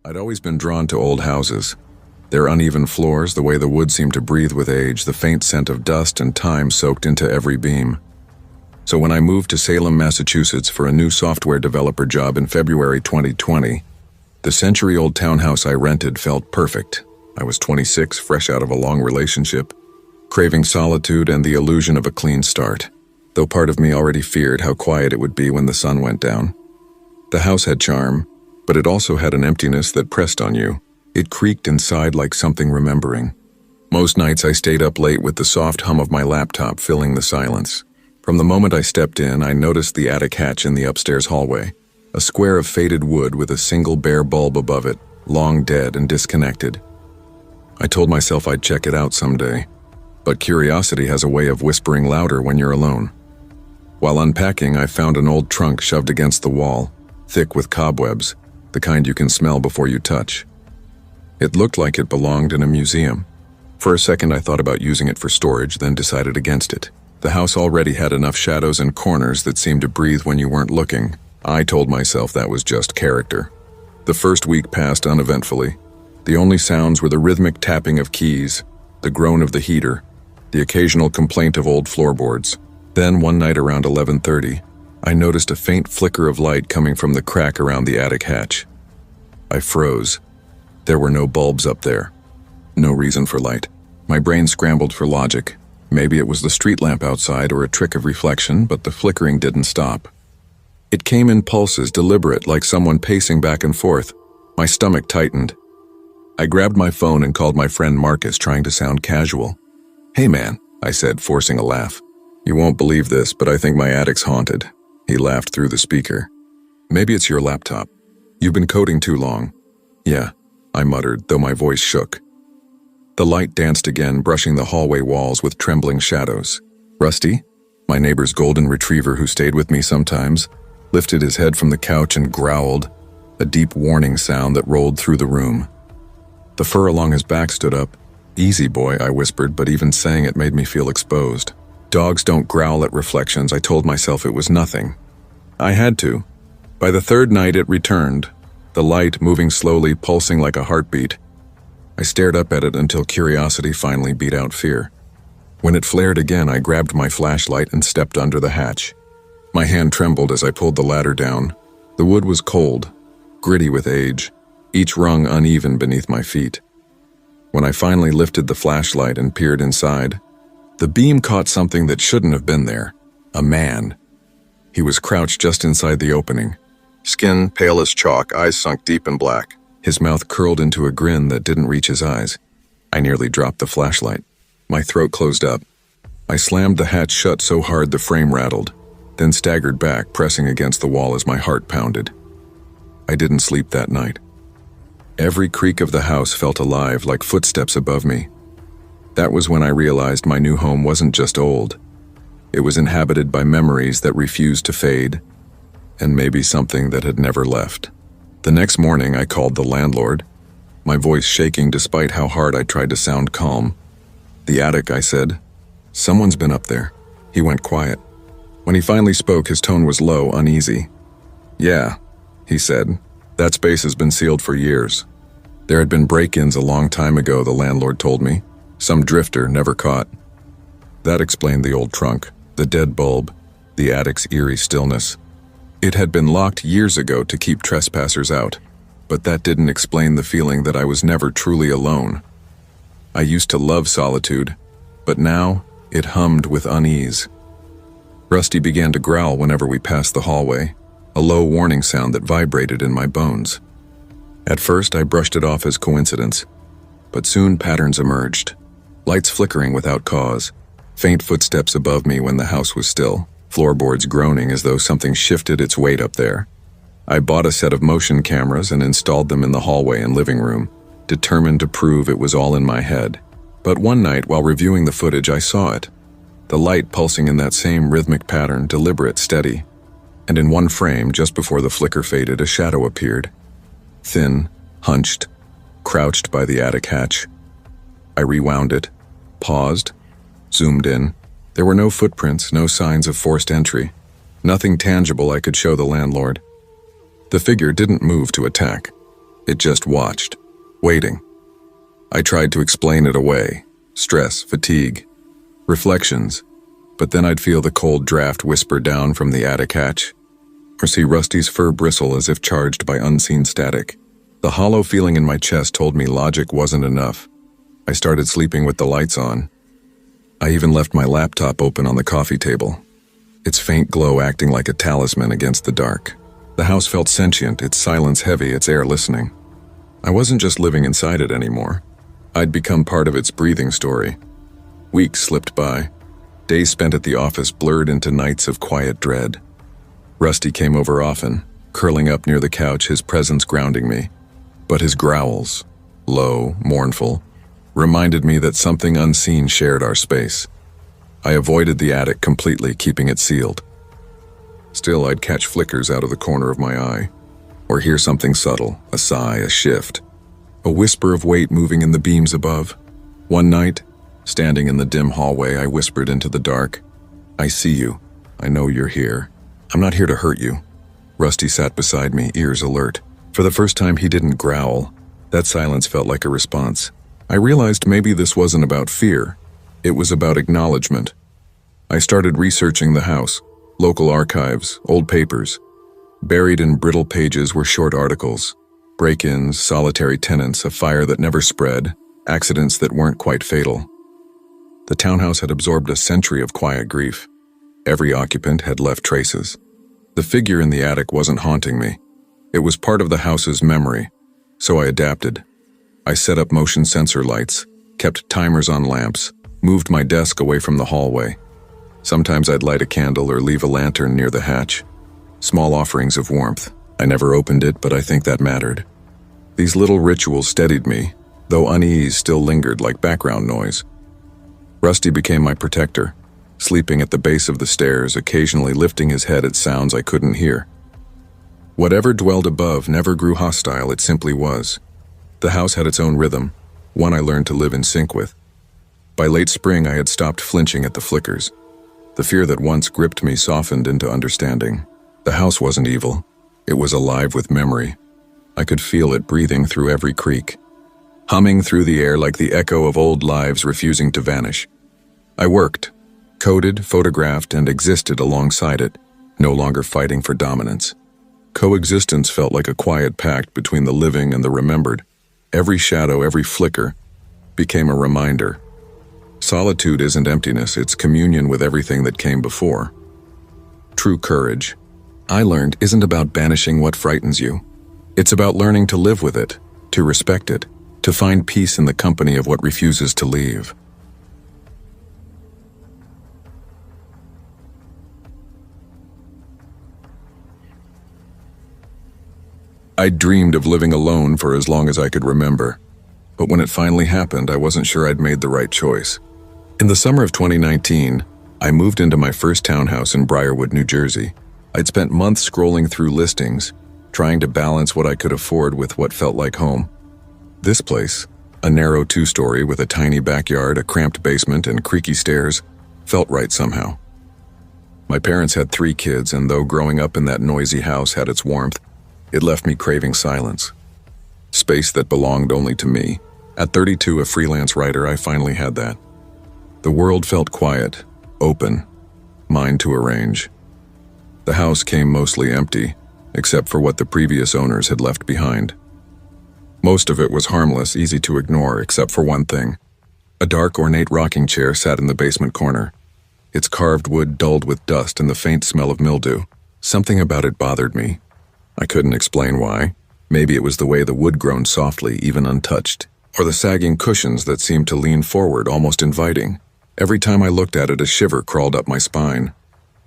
I'd always been drawn to old houses. Their uneven floors, the way the wood seemed to breathe with age, the faint scent of dust and time soaked into every beam. So when I moved to Salem, Massachusetts for a new software developer job in February 2020, the century-old townhouse I rented felt perfect. I was 26, fresh out of a long relationship, craving solitude and the illusion of a clean start, though part of me already feared how quiet it would be when the sun went down. The house had charm, but it also had an emptiness that pressed on you. It creaked inside like something remembering. Most nights I stayed up late with the soft hum of my laptop filling the silence. From the moment I stepped in, I noticed the attic hatch in the upstairs hallway, a square of faded wood with a single bare bulb above it, long dead and disconnected. I told myself I'd check it out someday, but curiosity has a way of whispering louder when you're alone. While unpacking, I found an old trunk shoved against the wall, thick with cobwebs, the kind you can smell before you touch. It looked like it belonged in a museum. For a second I thought about using it for storage, then decided against it. The house already had enough shadows and corners that seemed to breathe when you weren't looking. I told myself that was just character. The first week passed uneventfully. The only sounds were the rhythmic tapping of keys, the groan of the heater, the occasional complaint of old floorboards. Then one night around 11:30, I noticed a faint flicker of light coming from the crack around the attic hatch. I froze. There were no bulbs up there. No reason for light. My brain scrambled for logic. Maybe it was the street lamp outside or a trick of reflection, but the flickering didn't stop. It came in pulses, deliberate, like someone pacing back and forth. My stomach tightened. I grabbed my phone and called my friend Marcus, trying to sound casual. "Hey man," I said, forcing a laugh. "You won't believe this, but I think my attic's haunted." He laughed through the speaker. "Maybe it's your laptop. You've been coding too long." "Yeah," I muttered, though my voice shook. The light danced again, brushing the hallway walls with trembling shadows. Rusty, my neighbor's golden retriever who stayed with me sometimes, lifted his head from the couch and growled, a deep warning sound that rolled through the room. The fur along his back stood up. "Easy, boy," I whispered, but even saying it made me feel exposed. Dogs don't growl at reflections. I told myself it was nothing. I had to. By the third night it returned, the light moving slowly, pulsing like a heartbeat. I stared up at it until curiosity finally beat out fear. When it flared again, I grabbed my flashlight and stepped under the hatch. My hand trembled as I pulled the ladder down. The wood was cold, gritty with age, each rung uneven beneath my feet. When I finally lifted the flashlight and peered inside, the beam caught something that shouldn't have been there. A man. He was crouched just inside the opening. Skin pale as chalk, eyes sunk deep in black. His mouth curled into a grin that didn't reach his eyes. I nearly dropped the flashlight. My throat closed up. I slammed the hatch shut so hard the frame rattled, then staggered back, pressing against the wall as my heart pounded. I didn't sleep that night. Every creak of the house felt alive, like footsteps above me. That was when I realized my new home wasn't just old. It was inhabited by memories that refused to fade, and maybe something that had never left. The next morning, I called the landlord, my voice shaking despite how hard I tried to sound calm. "The attic," I said. "Someone's been up there." He went quiet. When he finally spoke, his tone was low, uneasy. "Yeah," he said. "That space has been sealed for years. There had been break-ins a long time ago," the landlord told me. "Some drifter never caught." That explained the old trunk, the dead bulb, the attic's eerie stillness. It had been locked years ago to keep trespassers out, but that didn't explain the feeling that I was never truly alone. I used to love solitude, but now it hummed with unease. Rusty began to growl whenever we passed the hallway, a low warning sound that vibrated in my bones. At first, I brushed it off as coincidence, but soon patterns emerged. Lights flickering without cause, faint footsteps above me when the house was still, floorboards groaning as though something shifted its weight up there. I bought a set of motion cameras and installed them in the hallway and living room, determined to prove it was all in my head. But one night, while reviewing the footage, I saw it. The light pulsing in that same rhythmic pattern, deliberate, steady. And in one frame, just before the flicker faded, a shadow appeared. Thin, hunched, crouched by the attic hatch. I rewound it, paused, zoomed in. There were no footprints, no signs of forced entry. Nothing tangible I could show the landlord. The figure didn't move to attack. It just watched, waiting. I tried to explain it away. Stress, fatigue, reflections. But then I'd feel the cold draft whisper down from the attic hatch, or see Rusty's fur bristle as if charged by unseen static. The hollow feeling in my chest told me logic wasn't enough. I started sleeping with the lights on. I even left my laptop open on the coffee table, its faint glow acting like a talisman against the dark. The house felt sentient, its silence heavy, its air listening. I wasn't just living inside it anymore. I'd become part of its breathing story. Weeks slipped by. Days spent at the office blurred into nights of quiet dread. Rusty came over often, curling up near the couch, his presence grounding me. But his growls, low, mournful, reminded me that something unseen shared our space. I avoided the attic completely, keeping it sealed. Still, I'd catch flickers out of the corner of my eye, or hear something subtle, a sigh, a shift, a whisper of weight moving in the beams above. One night, standing in the dim hallway, I whispered into the dark, "I see you. I know you're here. I'm not here to hurt you." Rusty sat beside me, ears alert. For the first time, he didn't growl. That silence felt like a response. I realized maybe this wasn't about fear. It was about acknowledgement. I started researching the house, local archives, old papers. Buried in brittle pages were short articles, break-ins, solitary tenants, a fire that never spread, accidents that weren't quite fatal. The townhouse had absorbed a century of quiet grief. Every occupant had left traces. The figure in the attic wasn't haunting me. It was part of the house's memory, so I adapted. I set up motion sensor lights, kept timers on lamps, moved my desk away from the hallway. Sometimes I'd light a candle or leave a lantern near the hatch. Small offerings of warmth. I never opened it, but I think that mattered. These little rituals steadied me, though unease still lingered like background noise. Rusty became my protector, sleeping at the base of the stairs, occasionally lifting his head at sounds I couldn't hear. Whatever dwelled above never grew hostile, it simply was. The house had its own rhythm, one I learned to live in sync with. By late spring, I had stopped flinching at the flickers. The fear that once gripped me softened into understanding. The house wasn't evil. It was alive with memory. I could feel it breathing through every creak, humming through the air like the echo of old lives refusing to vanish. I worked, coded, photographed, and existed alongside it, no longer fighting for dominance. Coexistence felt like a quiet pact between the living and the remembered. Every shadow, every flicker, became a reminder. Solitude isn't emptiness, it's communion with everything that came before. True courage, I learned, isn't about banishing what frightens you. It's about learning to live with it, to respect it, to find peace in the company of what refuses to leave. I'd dreamed of living alone for as long as I could remember, but when it finally happened, I wasn't sure I'd made the right choice. In the summer of 2019, I moved into my first townhouse in Briarwood, New Jersey. I'd spent months scrolling through listings, trying to balance what I could afford with what felt like home. This place, a narrow two-story with a tiny backyard, a cramped basement, and creaky stairs, felt right somehow. My parents had 3 kids, and though growing up in that noisy house had its warmth, it left me craving silence. Space that belonged only to me. At 32, a freelance writer, I finally had that. The world felt quiet, open, mine to arrange. The house came mostly empty, except for what the previous owners had left behind. Most of it was harmless, easy to ignore, except for one thing. A dark, ornate rocking chair sat in the basement corner, its carved wood dulled with dust and the faint smell of mildew. Something about it bothered me. I couldn't explain why. Maybe it was the way the wood groaned softly, even untouched, or the sagging cushions that seemed to lean forward, almost inviting. Every time I looked at it, a shiver crawled up my spine.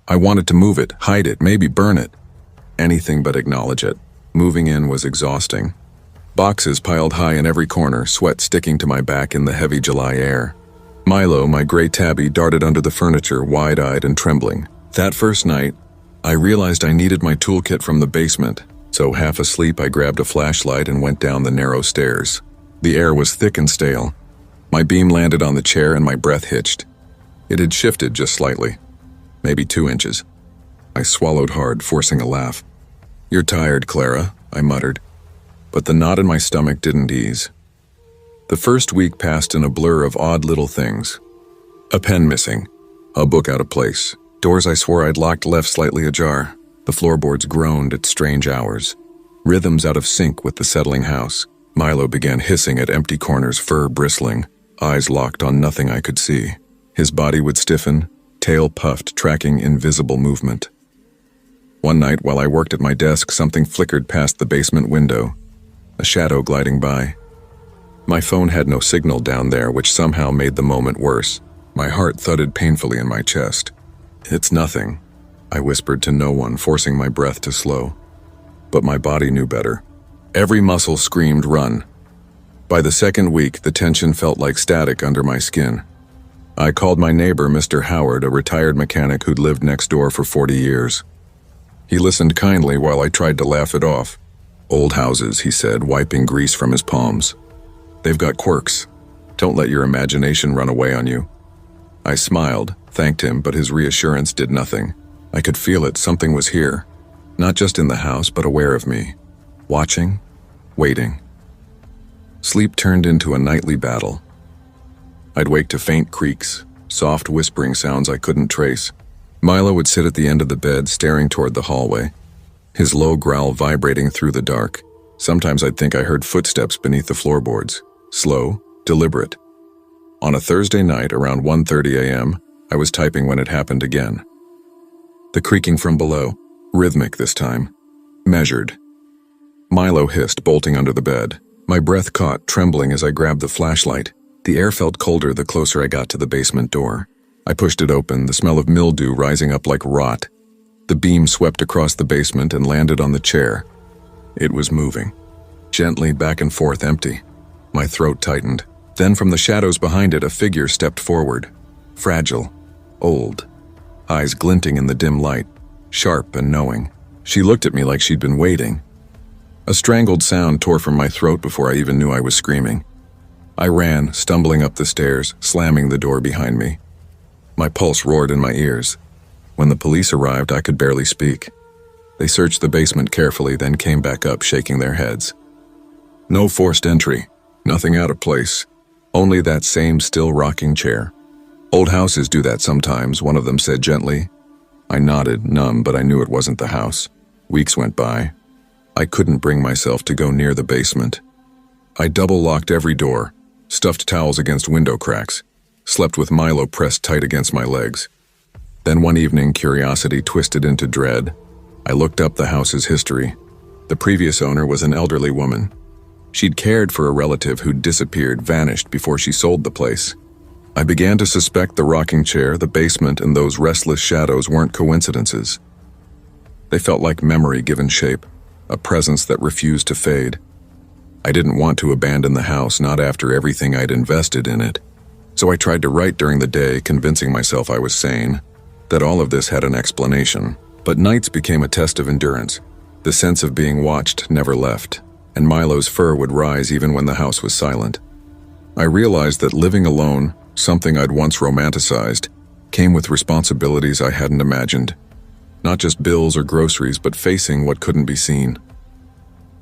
I wanted to move it, hide it, maybe burn it. Anything but acknowledge it. Moving in was exhausting. Boxes piled high in every corner, sweat sticking to my back in the heavy July air. Milo, my gray tabby, darted under the furniture, wide-eyed and trembling. That first night, I realized I needed my toolkit from the basement, so half asleep I grabbed a flashlight and went down the narrow stairs. The air was thick and stale. My beam landed on the chair and my breath hitched. It had shifted just slightly, maybe 2 inches. I swallowed hard, forcing a laugh. "You're tired, Clara," I muttered. but the knot in my stomach didn't ease. The first week passed in a blur of odd little things. A pen missing, a book out of place, doors I swore I'd locked left slightly ajar, the floorboards groaned at strange hours, rhythms out of sync with the settling house. Milo began hissing at empty corners, fur bristling, eyes locked on nothing I could see. His body would stiffen, tail puffed, tracking invisible movement. One night, while I worked at my desk, something flickered past the basement window, a shadow gliding by. My phone had no signal down there, which somehow made the moment worse. My heart thudded painfully in my chest. "It's nothing," I whispered to no one, forcing my breath to slow. But my body knew better. Every muscle screamed, "Run." By the second week, the tension felt like static under my skin. I called my neighbor, Mr. Howard, a retired mechanic who'd lived next door for 40 years. He listened kindly while I tried to laugh it off. "Old houses," he said, wiping grease from his palms. "They've got quirks. Don't let your imagination run away on you." I smiled, thanked him, but his reassurance did nothing. I could feel it, something was here. Not just in the house, but aware of me. Watching, waiting. Sleep turned into a nightly battle. I'd wake to faint creaks, soft whispering sounds I couldn't trace. Milo would sit at the end of the bed, staring toward the hallway, his low growl vibrating through the dark. Sometimes I'd think I heard footsteps beneath the floorboards, slow, deliberate. On a Thursday night around 1:30 a.m., I was typing when it happened again. The creaking from below, rhythmic this time, measured. Milo hissed, bolting under the bed. My breath caught, trembling as I grabbed the flashlight. The air felt colder the closer I got to the basement door. I pushed it open, the smell of mildew rising up like rot. The beam swept across the basement and landed on the chair. It was moving, gently back and forth, empty. My throat tightened. Then from the shadows behind it, a figure stepped forward. Fragile, old, eyes glinting in the dim light, sharp and knowing. She looked at me like she'd been waiting. A strangled sound tore from my throat before I even knew I was screaming. I ran, stumbling up the stairs, slamming the door behind me. My pulse roared in my ears. When the police arrived, I could barely speak. They searched the basement carefully, then came back up, shaking their heads. No forced entry, nothing out of place, only that same still rocking chair. "Old houses do that sometimes," one of them said gently. I nodded, numb, but I knew it wasn't the house. Weeks went by. I couldn't bring myself to go near the basement. I double-locked every door, stuffed towels against window cracks, slept with Milo pressed tight against my legs. Then one evening, curiosity twisted into dread. I looked up the house's history. The previous owner was an elderly woman. She'd cared for a relative who'd disappeared, vanished before she sold the place. I began to suspect the rocking chair, the basement, and those restless shadows weren't coincidences. They felt like memory given shape, a presence that refused to fade. I didn't want to abandon the house, not after everything I'd invested in it. So I tried to write during the day, convincing myself I was sane, that all of this had an explanation. But nights became a test of endurance. The sense of being watched never left, and Milo's fur would rise even when the house was silent. I realized that living alone, something I'd once romanticized, came with responsibilities I hadn't imagined. Not just bills or groceries, but facing what couldn't be seen.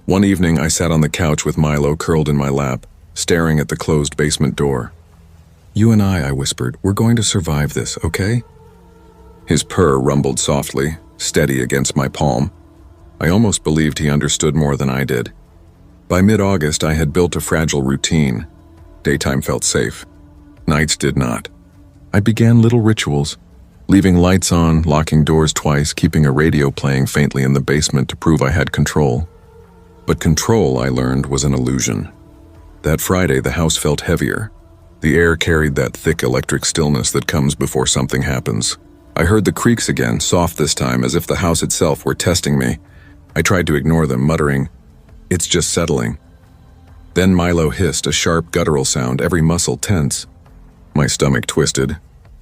One evening, I sat on the couch with Milo curled in my lap, staring at the closed basement door. "You and I whispered, "we're going to survive this, okay?" His purr rumbled softly, steady against my palm. I almost believed he understood more than I did. By mid-August, I had built a fragile routine. Daytime felt safe. Nights did not. I began little rituals, leaving lights on, locking doors twice, keeping a radio playing faintly in the basement to prove I had control. But control, I learned, was an illusion. That Friday, the house felt heavier. The air carried that thick electric stillness that comes before something happens. I heard the creaks again, soft this time, as if the house itself were testing me. I tried to ignore them, muttering, "It's just settling." Then Milo hissed, a sharp guttural sound, every muscle tense. My stomach twisted.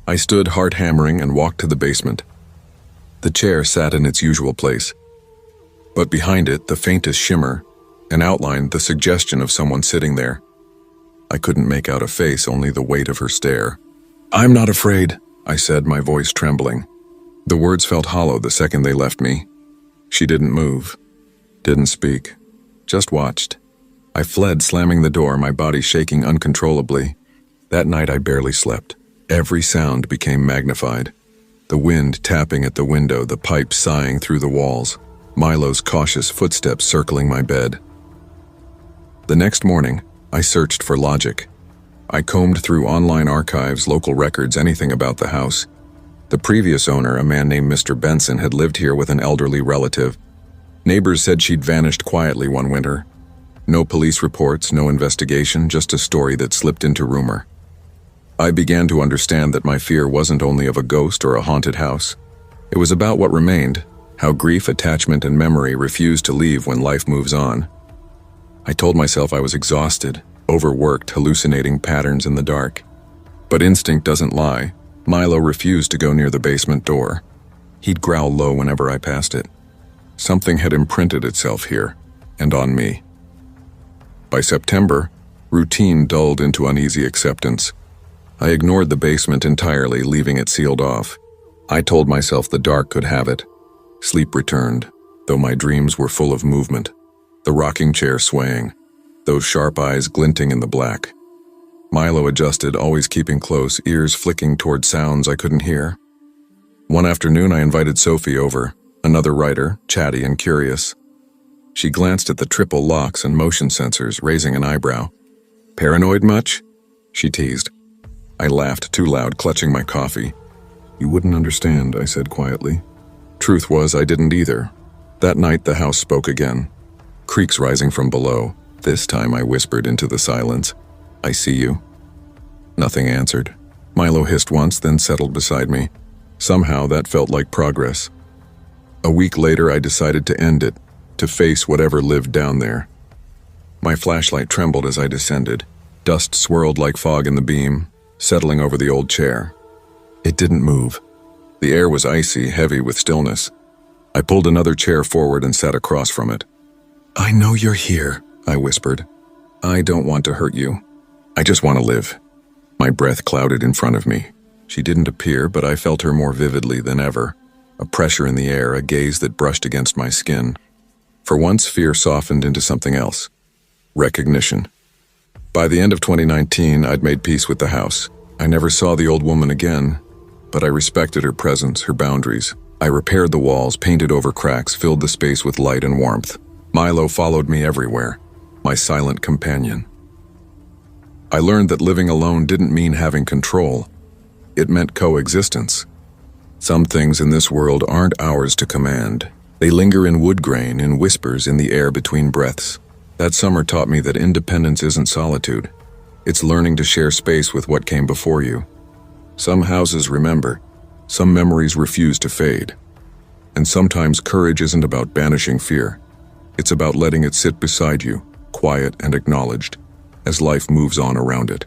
I stood, heart hammering, and walked to the basement. The chair sat in its usual place. But behind it, the faintest shimmer, an outline, the suggestion of someone sitting there. I couldn't make out a face, only the weight of her stare. "I'm not afraid," I said, my voice trembling. The words felt hollow the second they left me. She didn't move, didn't speak, just watched. I fled, slamming the door, my body shaking uncontrollably. That night I barely slept. Every sound became magnified. The wind tapping at the window, the pipes sighing through the walls, Milo's cautious footsteps circling my bed. The next morning, I searched for logic. I combed through online archives, local records, anything about the house. The previous owner, a man named Mr. Benson, had lived here with an elderly relative. Neighbors said she'd vanished quietly one winter. No police reports, no investigation, just a story that slipped into rumor. I began to understand that my fear wasn't only of a ghost or a haunted house. It was about what remained, how grief, attachment, and memory refused to leave when life moves on. I told myself I was exhausted, overworked, hallucinating patterns in the dark. But instinct doesn't lie. Milo refused to go near the basement door. He'd growl low whenever I passed it. Something had imprinted itself here, and on me. By September, routine dulled into uneasy acceptance. I ignored the basement entirely, leaving it sealed off. I told myself the dark could have it. Sleep returned, though my dreams were full of movement. The rocking chair swaying, those sharp eyes glinting in the black. Milo adjusted, always keeping close, ears flicking toward sounds I couldn't hear. One afternoon I invited Sophie over, another writer, chatty and curious. She glanced at the triple locks and motion sensors, raising an eyebrow. "Paranoid much?" she teased. I laughed too loud, clutching my coffee. "You wouldn't understand," I said quietly. Truth was, I didn't either. That night the house spoke again. Creaks rising from below. This time I whispered into the silence, "I see you." Nothing answered. Milo hissed once, then settled beside me. Somehow that felt like progress. A week later I decided to end it, to face whatever lived down there. My flashlight trembled as I descended. Dust swirled like fog in the beam, settling over the old chair. It didn't move. The air was icy, heavy with stillness. I pulled another chair forward and sat across from it. "I know you're here," I whispered. "I don't want to hurt you. I just want to live." My breath clouded in front of me. She didn't appear, but I felt her more vividly than ever. A pressure in the air, a gaze that brushed against my skin. For once, fear softened into something else. Recognition. By the end of 2019, I'd made peace with the house. I never saw the old woman again, but I respected her presence, her boundaries. I repaired the walls, painted over cracks, filled the space with light and warmth. Milo followed me everywhere, my silent companion. I learned that living alone didn't mean having control. It meant coexistence. Some things in this world aren't ours to command. They linger in wood grain, in whispers in the air between breaths. That summer taught me that independence isn't solitude. It's learning to share space with what came before you. Some houses remember, some memories refuse to fade. And sometimes courage isn't about banishing fear. It's about letting it sit beside you, quiet and acknowledged, as life moves on around it.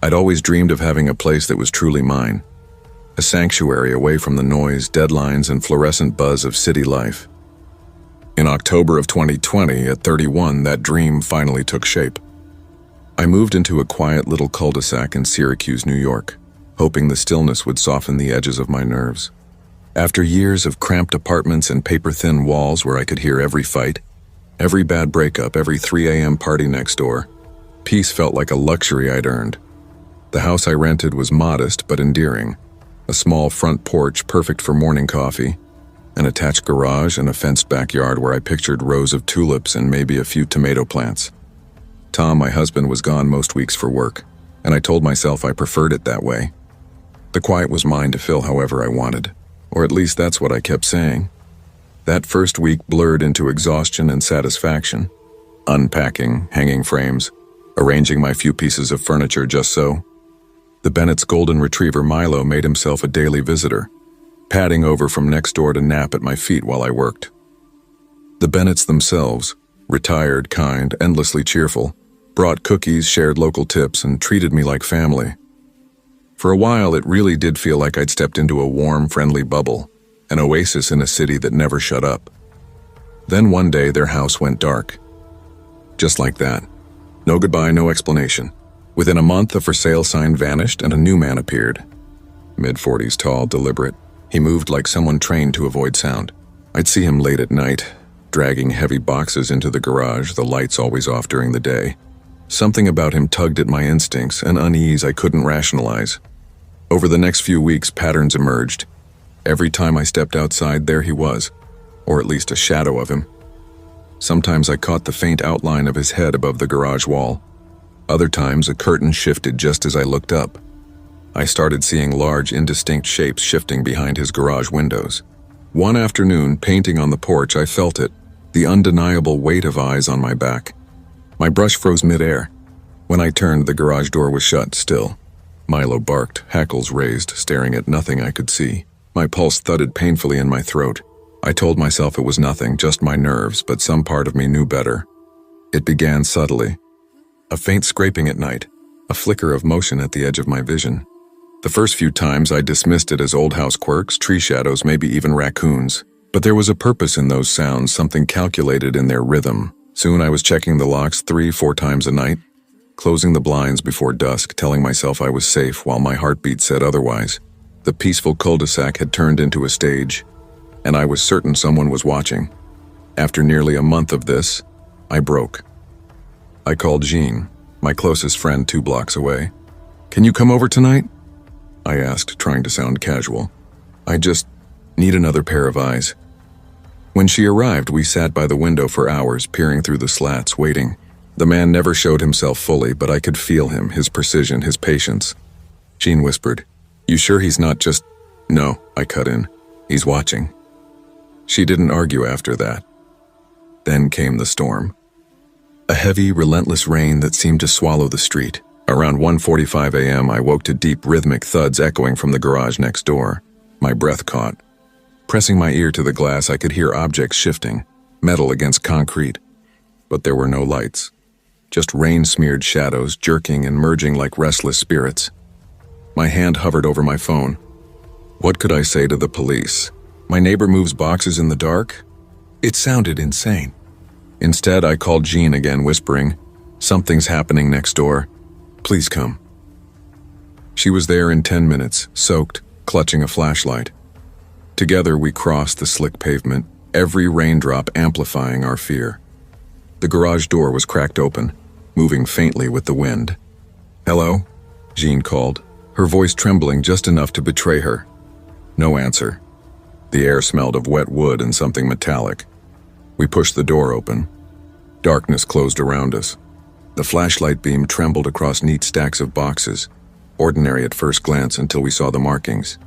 I'd always dreamed of having a place that was truly mine, a sanctuary away from the noise, deadlines, and fluorescent buzz of city life. In October of 2020, at 31, that dream finally took shape. I moved into a quiet little cul-de-sac in Syracuse, New York, hoping the stillness would soften the edges of my nerves. After years of cramped apartments and paper-thin walls where I could hear every fight, every bad breakup, every 3 a.m. party next door, peace felt like a luxury I'd earned. The house I rented was modest but endearing. A small front porch perfect for morning coffee, an attached garage and a fenced backyard where I pictured rows of tulips and maybe a few tomato plants. Tom, my husband, was gone most weeks for work, and I told myself I preferred it that way. The quiet was mine to fill however I wanted, or at least that's what I kept saying. That first week blurred into exhaustion and satisfaction. Unpacking, hanging frames, arranging my few pieces of furniture just so. The Bennett's golden retriever Milo made himself a daily visitor, padding over from next door to nap at my feet while I worked. The Bennetts themselves, retired, kind, endlessly cheerful, brought cookies, shared local tips, and treated me like family. For a while, it really did feel like I'd stepped into a warm, friendly bubble, an oasis in a city that never shut up. Then one day, their house went dark. Just like that. No goodbye, no explanation. Within a month, the for sale sign vanished and a new man appeared. mid-40s tall, deliberate. He moved like someone trained to avoid sound. I'd see him late at night, dragging heavy boxes into the garage, the lights always off during the day. Something about him tugged at my instincts, an unease I couldn't rationalize. Over the next few weeks, patterns emerged. Every time I stepped outside, there he was, or at least a shadow of him. Sometimes I caught the faint outline of his head above the garage wall. Other times, a curtain shifted just as I looked up. I started seeing large, indistinct shapes shifting behind his garage windows. One afternoon, painting on the porch, I felt it, the undeniable weight of eyes on my back. My brush froze mid-air. When I turned, the garage door was shut still. Milo barked, hackles raised, staring at nothing I could see. My pulse thudded painfully in my throat. I told myself it was nothing, just my nerves, but some part of me knew better. It began subtly. A faint scraping at night, a flicker of motion at the edge of my vision. The first few times I dismissed it as old house quirks, tree shadows, maybe even raccoons. But there was a purpose in those sounds, something calculated in their rhythm. Soon I was checking the locks 3-4 times a night, closing the blinds before dusk, telling myself I was safe while my heartbeat said otherwise. The peaceful cul-de-sac had turned into a stage, and I was certain someone was watching. After nearly a month of this, I broke. I called Jean, my closest friend 2 blocks away. "Can you come over tonight?" I asked, trying to sound casual. "I just need another pair of eyes." When she arrived, we sat by the window for hours, peering through the slats, waiting. The man never showed himself fully, but I could feel him, his precision, his patience. Jean whispered, "You sure he's not just—" "No," I cut in. "He's watching." She didn't argue after that. Then came the storm. A heavy, relentless rain that seemed to swallow the street. Around 1:45 a.m., I woke to deep, rhythmic thuds echoing from the garage next door. My breath caught. Pressing my ear to the glass, I could hear objects shifting, metal against concrete. But there were no lights. Just rain-smeared shadows, jerking and merging like restless spirits. My hand hovered over my phone. What could I say to the police? My neighbor moves boxes in the dark? It sounded insane. Instead, I called Jean again, whispering, "Something's happening next door. Please come." She was there in 10 minutes, soaked, clutching a flashlight. Together we crossed the slick pavement, every raindrop amplifying our fear. The garage door was cracked open, moving faintly with the wind. "Hello?" Jean called, her voice trembling just enough to betray her. No answer. The air smelled of wet wood and something metallic. We pushed the door open. Darkness closed around us. The flashlight beam trembled across neat stacks of boxes, ordinary at first glance until we saw the markings.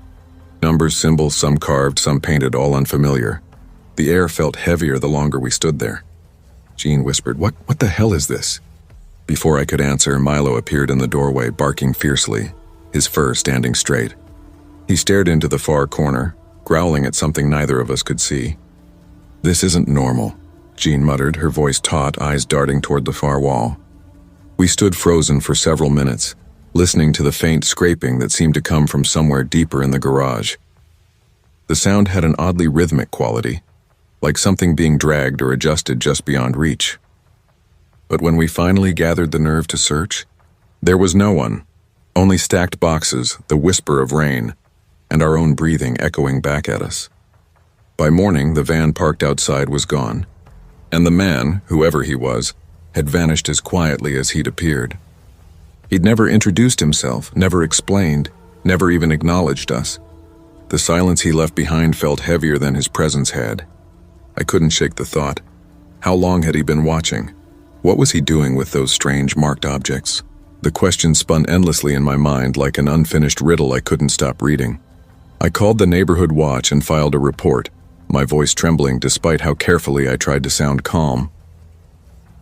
Numbers, symbols, some carved, some painted, all unfamiliar. The air felt heavier the longer we stood there. Jean whispered, What the hell is this?" Before I could answer, Milo appeared in the doorway, barking fiercely, his fur standing straight. He stared into the far corner, growling at something neither of us could see. "This isn't normal," Jean muttered, her voice taut, eyes darting toward the far wall. We stood frozen for several minutes, listening to the faint scraping that seemed to come from somewhere deeper in the garage. The sound had an oddly rhythmic quality, like something being dragged or adjusted just beyond reach. But when we finally gathered the nerve to search, there was no one, only stacked boxes, the whisper of rain, and our own breathing echoing back at us. By morning, the van parked outside was gone, and the man, whoever he was, had vanished as quietly as he'd appeared. He'd never introduced himself, never explained, never even acknowledged us. The silence he left behind felt heavier than his presence had. I couldn't shake the thought. How long had he been watching? What was he doing with those strange marked objects? The question spun endlessly in my mind like an unfinished riddle I couldn't stop reading. I called the neighborhood watch and filed a report, my voice trembling despite how carefully I tried to sound calm.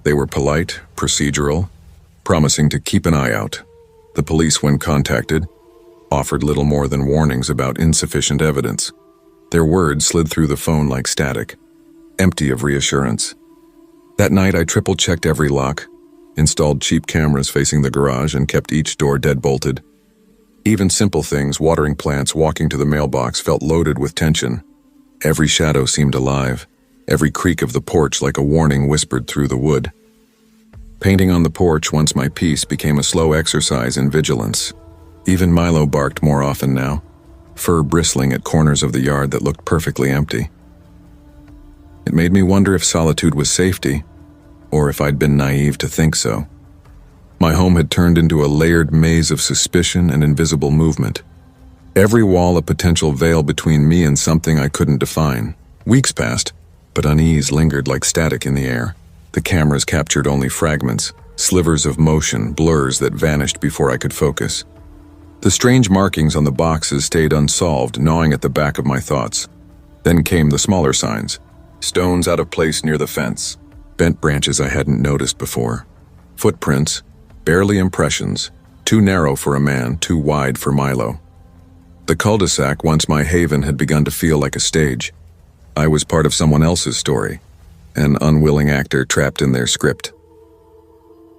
They were polite, procedural, promising to keep an eye out. The police, when contacted, offered little more than warnings about insufficient evidence. Their words slid through the phone like static, empty of reassurance. That night I triple-checked every lock, installed cheap cameras facing the garage, and kept each door dead-bolted. Even simple things, watering plants, walking to the mailbox, felt loaded with tension. Every shadow seemed alive, every creak of the porch like a warning whispered through the wood. Painting on the porch, once my piece, became a slow exercise in vigilance. Even Milo barked more often now, fur bristling at corners of the yard that looked perfectly empty. It made me wonder if solitude was safety, or if I'd been naive to think so. My home had turned into a layered maze of suspicion and invisible movement. Every wall a potential veil between me and something I couldn't define. Weeks passed, but unease lingered like static in the air. The cameras captured only fragments, slivers of motion, blurs that vanished before I could focus. The strange markings on the boxes stayed unsolved, gnawing at the back of my thoughts. Then came the smaller signs. Stones out of place near the fence. Bent branches I hadn't noticed before. Footprints, barely impressions, too narrow for a man, too wide for Milo. The cul-de-sac, once my haven, had begun to feel like a stage. I was part of someone else's story, an unwilling actor trapped in their script.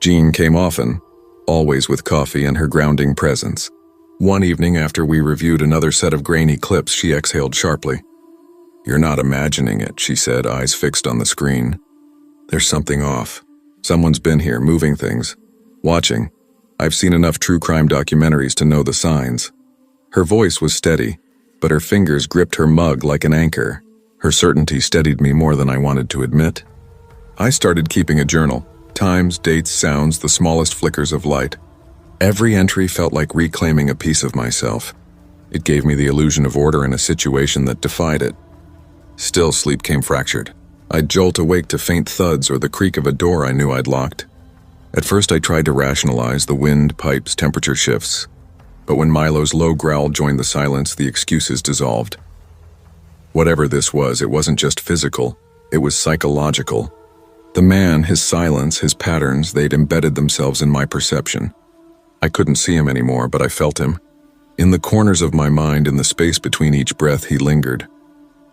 Jean came often, always with coffee and her grounding presence. One evening after we reviewed another set of grainy clips, she exhaled sharply. "You're not imagining it," she said, eyes fixed on the screen. "There's something off. Someone's been here, moving things. Watching. I've seen enough true crime documentaries to know the signs." Her voice was steady, but her fingers gripped her mug like an anchor. Her certainty steadied me more than I wanted to admit. I started keeping a journal. Times, dates, sounds, the smallest flickers of light. Every entry felt like reclaiming a piece of myself. It gave me the illusion of order in a situation that defied it. Still, sleep came fractured. I'd jolt awake to faint thuds or the creak of a door I knew I'd locked. At first I tried to rationalize the wind, pipes, temperature shifts. But when Milo's low growl joined the silence, the excuses dissolved. Whatever this was, it wasn't just physical, it was psychological. The man, his silence, his patterns, they'd embedded themselves in my perception. I couldn't see him anymore, but I felt him. In the corners of my mind, in the space between each breath, he lingered.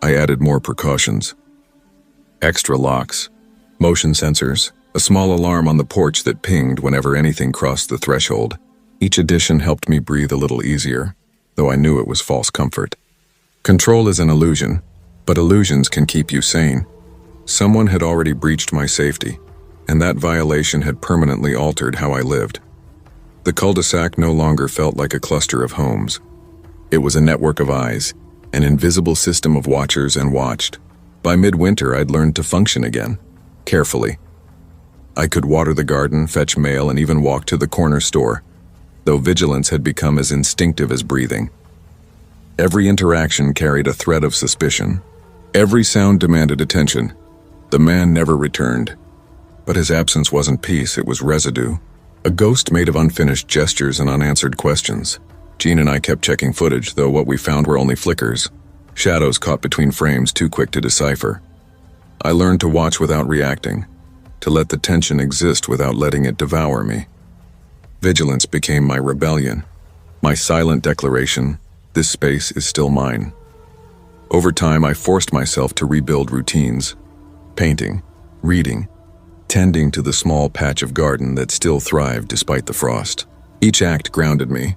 I added more precautions. Extra locks, motion sensors, a small alarm on the porch that pinged whenever anything crossed the threshold. Each addition helped me breathe a little easier, though I knew it was false comfort. Control is an illusion, but illusions can keep you sane. Someone had already breached my safety, and that violation had permanently altered how I lived. The cul-de-sac no longer felt like a cluster of homes. It was a network of eyes, an invisible system of watchers and watched. By midwinter, I'd learned to function again, carefully. I could water the garden, fetch mail, and even walk to the corner store, though vigilance had become as instinctive as breathing. Every interaction carried a thread of suspicion. Every sound demanded attention. The man never returned. But his absence wasn't peace, it was residue. A ghost made of unfinished gestures and unanswered questions. Jean and I kept checking footage, though what we found were only flickers. Shadows caught between frames too quick to decipher. I learned to watch without reacting, to let the tension exist without letting it devour me. Vigilance became my rebellion, my silent declaration, this space is still mine. Over time, I forced myself to rebuild routines, painting, reading, tending to the small patch of garden that still thrived despite the frost. Each act grounded me.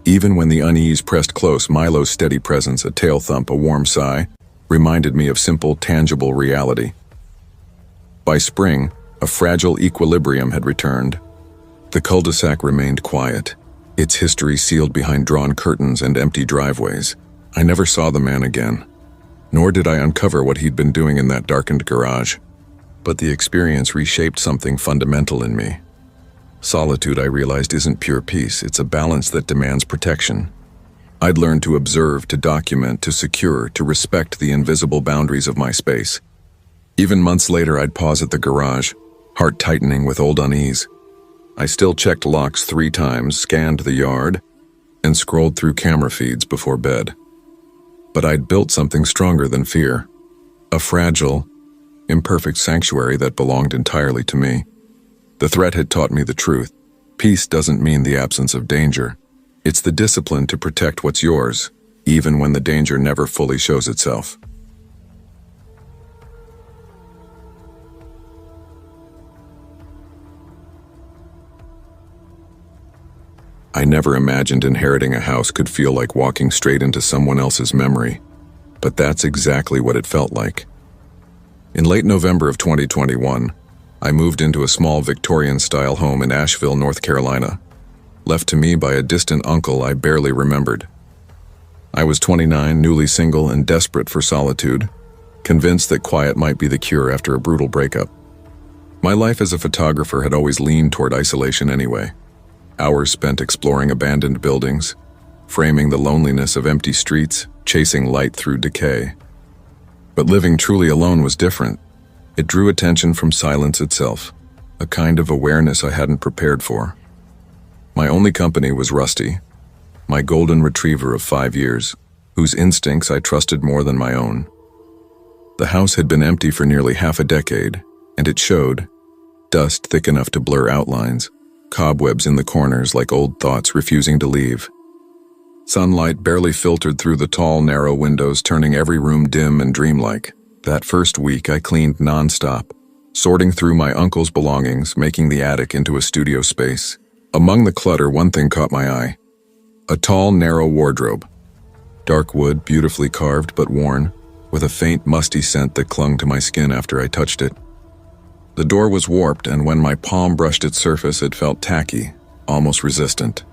Even when the unease pressed close, Milo's steady presence, a tail thump, a warm sigh, reminded me of simple, tangible reality. By spring, a fragile equilibrium had returned. The cul-de-sac remained quiet, its history sealed behind drawn curtains and empty driveways. I never saw the man again, nor did I uncover what he'd been doing in that darkened garage. But the experience reshaped something fundamental in me. Solitude, I realized, isn't pure peace, it's a balance that demands protection. I'd learned to observe, to document, to secure, to respect the invisible boundaries of my space. Even months later, I'd pause at the garage, heart tightening with old unease. I still checked locks 3 times, scanned the yard, and scrolled through camera feeds before bed. But I'd built something stronger than fear. A fragile, imperfect sanctuary that belonged entirely to me. The threat had taught me the truth. Peace doesn't mean the absence of danger. It's the discipline to protect what's yours, even when the danger never fully shows itself. I never imagined inheriting a house could feel like walking straight into someone else's memory, but that's exactly what it felt like. In late November of 2021, I moved into a small Victorian-style home in Asheville, North Carolina, left to me by a distant uncle I barely remembered. I was 29, newly single and desperate for solitude, convinced that quiet might be the cure after a brutal breakup. My life as a photographer had always leaned toward isolation anyway. Hours spent exploring abandoned buildings, framing the loneliness of empty streets, chasing light through decay. But living truly alone was different. It drew attention from silence itself, a kind of awareness I hadn't prepared for. My only company was Rusty, my golden retriever of 5 years, whose instincts I trusted more than my own. The house had been empty for nearly half a decade, and it showed, dust thick enough to blur outlines, cobwebs in the corners like old thoughts refusing to leave. Sunlight barely filtered through the tall, narrow windows, turning every room dim and dreamlike. That first week I cleaned non-stop, sorting through my uncle's belongings, making the attic into a studio space. Among the clutter, one thing caught my eye. A tall, narrow wardrobe. Dark wood, beautifully carved but worn, with a faint, musty scent that clung to my skin after I touched it. The door was warped, and when my palm brushed its surface, it felt tacky, almost resistant.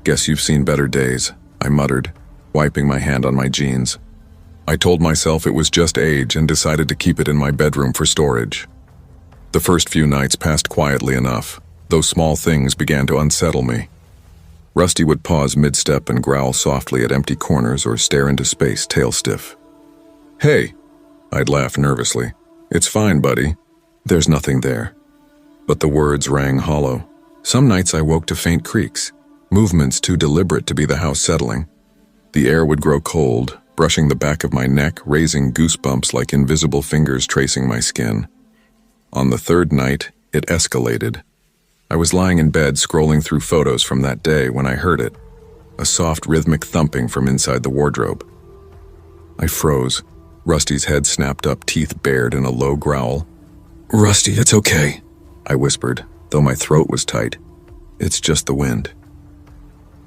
"Guess you've seen better days," I muttered, wiping my hand on my jeans. I told myself it was just age and decided to keep it in my bedroom for storage. The first few nights passed quietly enough, though small things began to unsettle me. Rusty would pause mid-step and growl softly at empty corners or stare into space, tail stiff. "Hey," I'd laugh nervously. "It's fine, buddy. There's nothing there." But the words rang hollow. Some nights I woke to faint creaks, movements too deliberate to be the house settling. The air would grow cold, brushing the back of my neck, raising goosebumps like invisible fingers tracing my skin. On the third night, it escalated. I was lying in bed scrolling through photos from that day when I heard it, a soft rhythmic thumping from inside the wardrobe. I froze. Rusty's head snapped up, teeth bared in a low growl. "Rusty, it's okay," I whispered, though my throat was tight. "It's just the wind."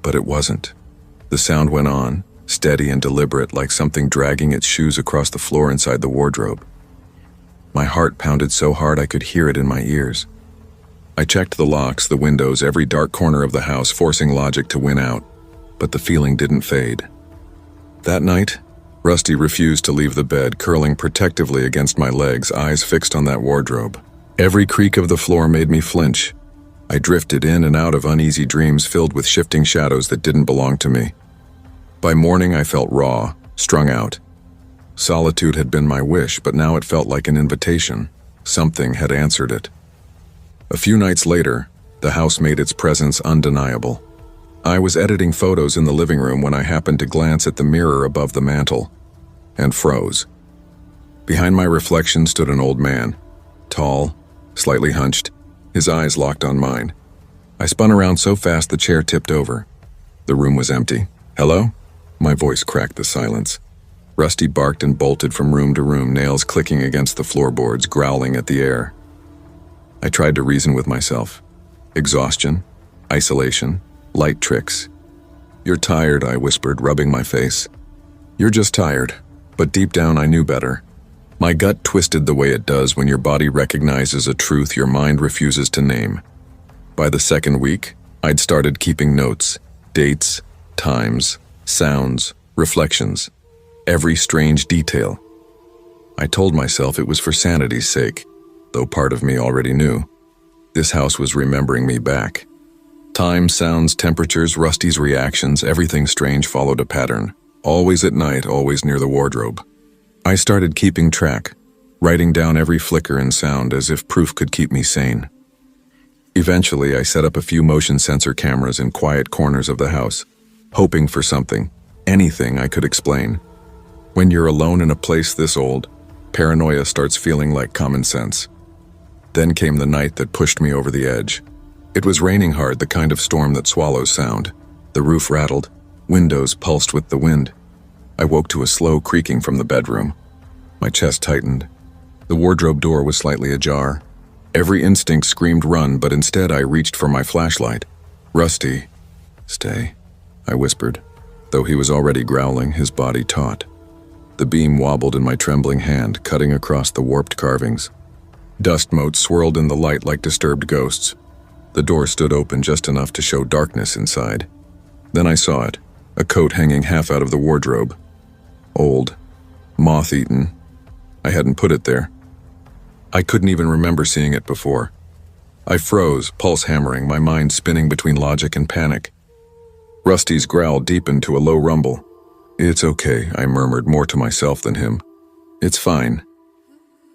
But it wasn't. The sound went on, steady and deliberate, like something dragging its shoes across the floor inside the wardrobe. My heart pounded so hard I could hear it in my ears. I checked the locks, the windows, every dark corner of the house, forcing logic to win out, but the feeling didn't fade. That night, Rusty refused to leave the bed, curling protectively against my legs, eyes fixed on that wardrobe. Every creak of the floor made me flinch. I drifted in and out of uneasy dreams filled with shifting shadows that didn't belong to me. By morning, I felt raw, strung out. Solitude had been my wish, but now it felt like an invitation. Something had answered it. A few nights later, the house made its presence undeniable. I was editing photos in the living room when I happened to glance at the mirror above the mantel, and froze. Behind my reflection stood an old man, tall, slightly hunched, his eyes locked on mine. I spun around so fast the chair tipped over. The room was empty. "Hello?" My voice cracked the silence. Rusty barked and bolted from room to room, nails clicking against the floorboards, growling at the air. I tried to reason with myself. Exhaustion, isolation, light tricks. "You're tired," I whispered, rubbing my face. "You're just tired." But deep down I knew better. My gut twisted the way it does when your body recognizes a truth your mind refuses to name. By the second week, I'd started keeping notes, dates, times, sounds, reflections, every strange detail. I told myself it was for sanity's sake, though part of me already knew. This house was remembering me back. Time, sounds, temperatures, Rusty's reactions, everything strange followed a pattern. Always at night, always near the wardrobe. I started keeping track, writing down every flicker and sound as if proof could keep me sane. Eventually, I set up a few motion sensor cameras in quiet corners of the house, hoping for something, anything I could explain. When you're alone in a place this old, paranoia starts feeling like common sense. Then came the night that pushed me over the edge. It was raining hard, the kind of storm that swallows sound. The roof rattled, windows pulsed with the wind. I woke to a slow creaking from the bedroom. My chest tightened. The wardrobe door was slightly ajar. Every instinct screamed run, but instead I reached for my flashlight. "Rusty, stay," I whispered, though he was already growling, his body taut. The beam wobbled in my trembling hand, cutting across the warped carvings. Dust motes swirled in the light like disturbed ghosts. The door stood open just enough to show darkness inside. Then I saw it, a coat hanging half out of the wardrobe. Old, moth-eaten. I hadn't put it there. I couldn't even remember seeing it before. I froze, pulse hammering, my mind spinning between logic and panic. Rusty's growl deepened to a low rumble. "It's okay," I murmured, more to myself than him. "It's fine."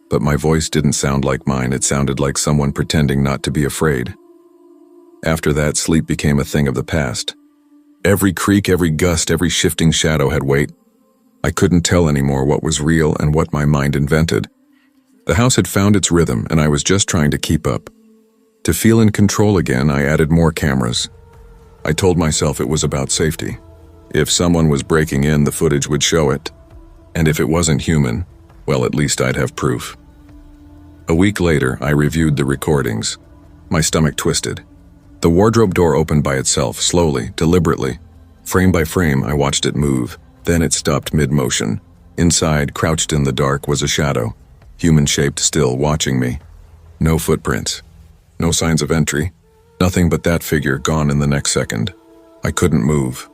But my voice didn't sound like mine, it sounded like someone pretending not to be afraid. After that, sleep became a thing of the past. Every creak, every gust, every shifting shadow had weight. I couldn't tell anymore what was real and what my mind invented. The house had found its rhythm, and I was just trying to keep up. To feel in control again, I added more cameras. I told myself it was about safety. If someone was breaking in, the footage would show it. And if it wasn't human, well, at least I'd have proof. A week later, I reviewed the recordings. My stomach twisted. The wardrobe door opened by itself, slowly, deliberately. Frame by frame, I watched it move. Then it stopped mid-motion. Inside, crouched in the dark, was a shadow, human-shaped still, watching me. No footprints. No signs of entry. Nothing but that figure gone in the next second. I couldn't move.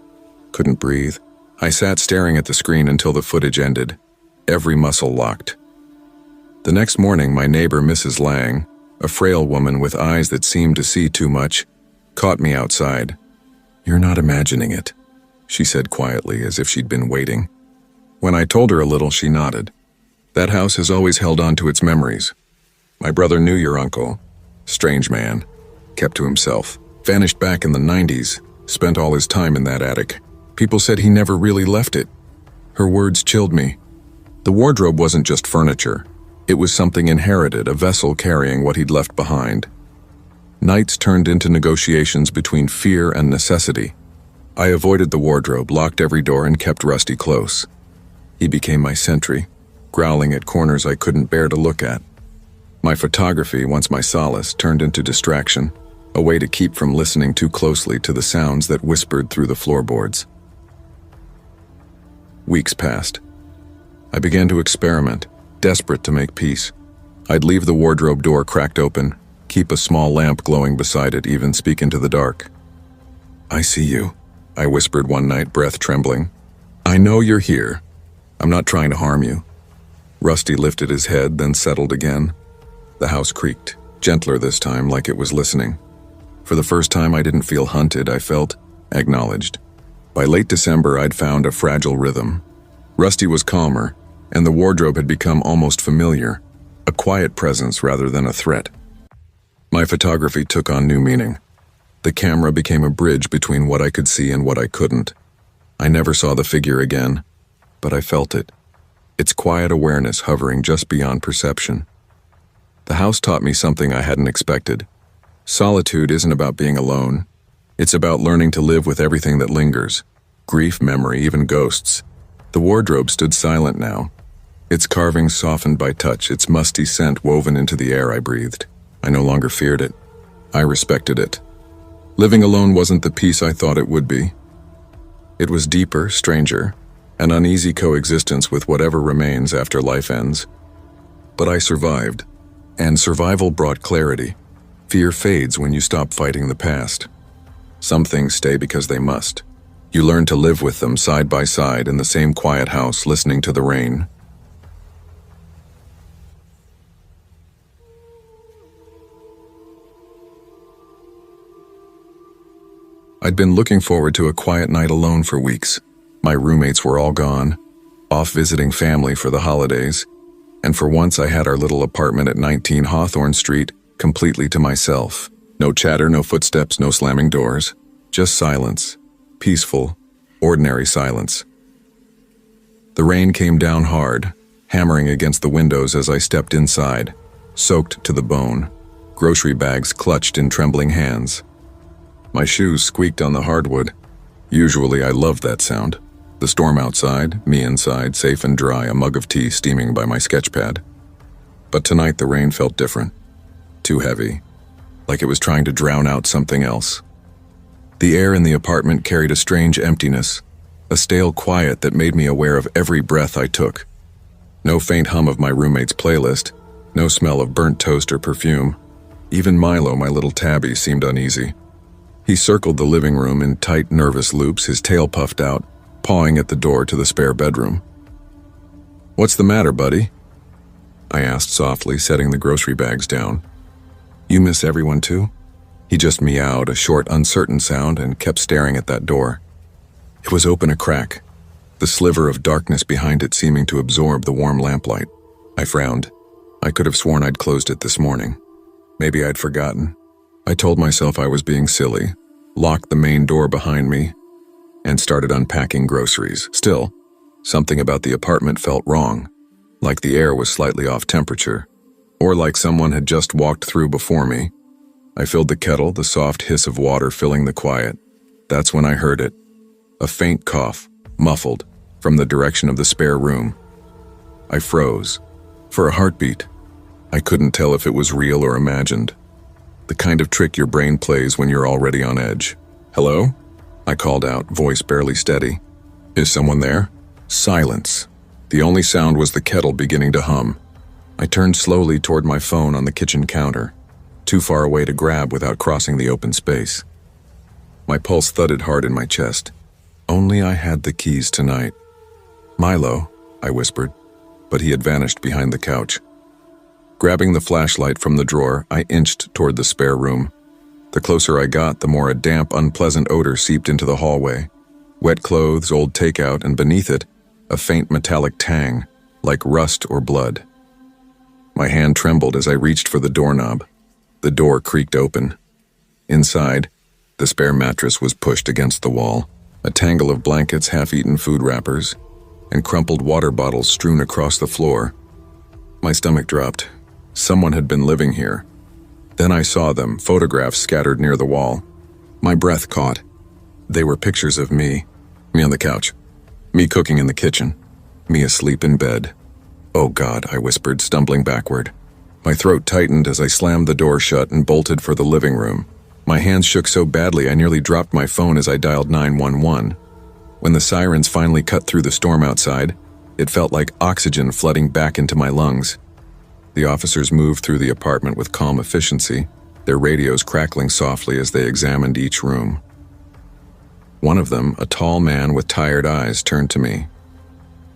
Couldn't breathe. I sat staring at the screen until the footage ended. Every muscle locked. The next morning, my neighbor, Mrs. Lang, a frail woman with eyes that seemed to see too much, caught me outside. "You're not imagining it," she said quietly, as if she'd been waiting. When I told her a little, she nodded. "That house has always held on to its memories. My brother knew your uncle. Strange man. Kept to himself. Vanished back in the 90s. Spent all his time in that attic. People said he never really left it." Her words chilled me. The wardrobe wasn't just furniture. It was something inherited, a vessel carrying what he'd left behind. Nights turned into negotiations between fear and necessity. I avoided the wardrobe, locked every door, and kept Rusty close. He became my sentry, growling at corners I couldn't bear to look at. My photography, once my solace, turned into distraction, a way to keep from listening too closely to the sounds that whispered through the floorboards. Weeks passed. I began to experiment, desperate to make peace. I'd leave the wardrobe door cracked open, keep a small lamp glowing beside it, even speak into the dark. "I see you," I whispered one night, breath trembling. "I know you're here. I'm not trying to harm you." Rusty lifted his head, then settled again. The house creaked, gentler this time, like it was listening. For the first time, I didn't feel hunted, I felt acknowledged. By late December, I'd found a fragile rhythm. Rusty was calmer, and the wardrobe had become almost familiar, a quiet presence rather than a threat. My photography took on new meaning. The camera became a bridge between what I could see and what I couldn't. I never saw the figure again, but I felt it. Its quiet awareness hovering just beyond perception. The house taught me something I hadn't expected. Solitude isn't about being alone. It's about learning to live with everything that lingers. Grief, memory, even ghosts. The wardrobe stood silent now. Its carvings softened by touch, its musty scent woven into the air I breathed. I no longer feared it. I respected it. Living alone wasn't the peace I thought it would be. It was deeper, stranger, an uneasy coexistence with whatever remains after life ends. But I survived, and survival brought clarity. Fear fades when you stop fighting the past. Some things stay because they must. You learn to live with them side by side in the same quiet house, listening to the rain. I'd been looking forward to a quiet night alone for weeks. My roommates were all gone, off visiting family for the holidays, and for once I had our little apartment at 19 Hawthorne Street completely to myself. No chatter, no footsteps, no slamming doors. Just silence. Peaceful, ordinary silence. The rain came down hard, hammering against the windows as I stepped inside, soaked to the bone, grocery bags clutched in trembling hands. My shoes squeaked on the hardwood. Usually I loved that sound. The storm outside, me inside, safe and dry, a mug of tea steaming by my sketchpad. But tonight the rain felt different. Too heavy, like it was trying to drown out something else. The air in the apartment carried a strange emptiness, a stale quiet that made me aware of every breath I took. No faint hum of my roommate's playlist, no smell of burnt toast or perfume. Even Milo, my little tabby, seemed uneasy. He circled the living room in tight, nervous loops, his tail puffed out, pawing at the door to the spare bedroom. "What's the matter, buddy?" I asked softly, setting the grocery bags down. "You miss everyone too?" He just meowed, a short, uncertain sound, and kept staring at that door. It was open a crack, the sliver of darkness behind it seeming to absorb the warm lamplight. I frowned. I could have sworn I'd closed it this morning. Maybe I'd forgotten. I told myself I was being silly, locked the main door behind me, and started unpacking groceries. Still, something about the apartment felt wrong, like the air was slightly off temperature, or like someone had just walked through before me. I filled the kettle, the soft hiss of water filling the quiet. That's when I heard it. A faint cough, muffled, from the direction of the spare room. I froze. For a heartbeat. I couldn't tell if it was real or imagined. The kind of trick your brain plays when you're already on edge. "Hello?" I called out, voice barely steady. "Is someone there?" Silence. The only sound was the kettle beginning to hum. I turned slowly toward my phone on the kitchen counter, too far away to grab without crossing the open space. My pulse thudded hard in my chest. Only I had the keys tonight. "Milo," I whispered, but he had vanished behind the couch. Grabbing the flashlight from the drawer, I inched toward the spare room. The closer I got, the more a damp, unpleasant odor seeped into the hallway. Wet clothes, old takeout, and beneath it, a faint metallic tang, like rust or blood. My hand trembled as I reached for the doorknob. The door creaked open. Inside, the spare mattress was pushed against the wall, a tangle of blankets, half-eaten food wrappers, and crumpled water bottles strewn across the floor. My stomach dropped. Someone had been living here. Then I saw them, photographs scattered near the wall. My breath caught. They were pictures of me on the couch, me cooking in the kitchen, me asleep in bed. "Oh God," I whispered, stumbling backward. My throat tightened as I slammed the door shut and bolted for the living room. My hands shook so badly I nearly dropped my phone as I dialed 911. When the sirens finally cut through the storm outside, it felt like oxygen flooding back into my lungs. The officers moved through the apartment with calm efficiency, their radios crackling softly as they examined each room. One of them, a tall man with tired eyes, turned to me.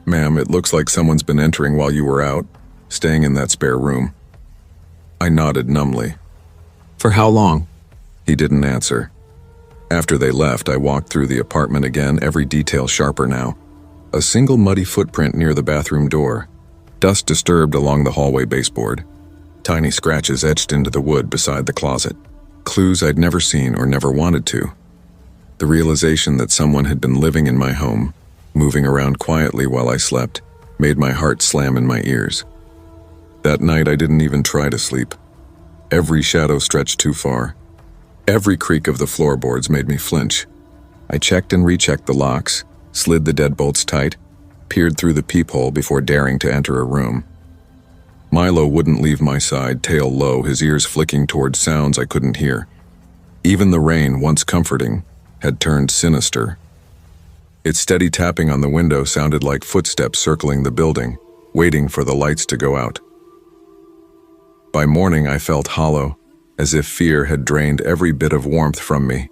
"Ma'am, it looks like someone's been entering while you were out, staying in that spare room." I nodded numbly. "For how long?" He didn't answer. After they left, I walked through the apartment again, every detail sharper now. A single muddy footprint near the bathroom door. Dust disturbed along the hallway baseboard. Tiny scratches etched into the wood beside the closet. Clues I'd never seen or never wanted to. The realization that someone had been living in my home, moving around quietly while I slept, made my heart slam in my ears. That night I didn't even try to sleep. Every shadow stretched too far. Every creak of the floorboards made me flinch. I checked and rechecked the locks, slid the deadbolts tight, peered through the peephole before daring to enter a room. Milo wouldn't leave my side, tail low, his ears flicking toward sounds I couldn't hear. Even the rain, once comforting, had turned sinister. Its steady tapping on the window sounded like footsteps circling the building, waiting for the lights to go out. By morning I felt hollow, as if fear had drained every bit of warmth from me.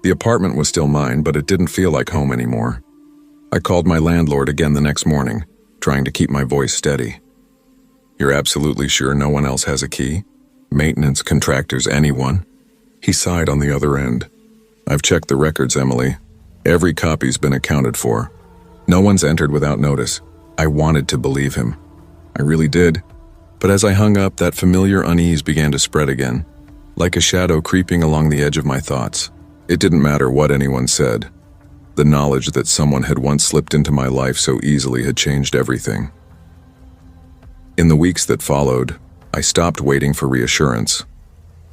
The apartment was still mine, but it didn't feel like home anymore. I called my landlord again the next morning, trying to keep my voice steady. "You're absolutely sure no one else has a key? Maintenance, contractors, anyone?" He sighed on the other end. "I've checked the records, Emily. Every copy's been accounted for. No one's entered without notice." I wanted to believe him. I really did. But as I hung up, that familiar unease began to spread again, like a shadow creeping along the edge of my thoughts. It didn't matter what anyone said. The knowledge that someone had once slipped into my life so easily had changed everything. In the weeks that followed, I stopped waiting for reassurance.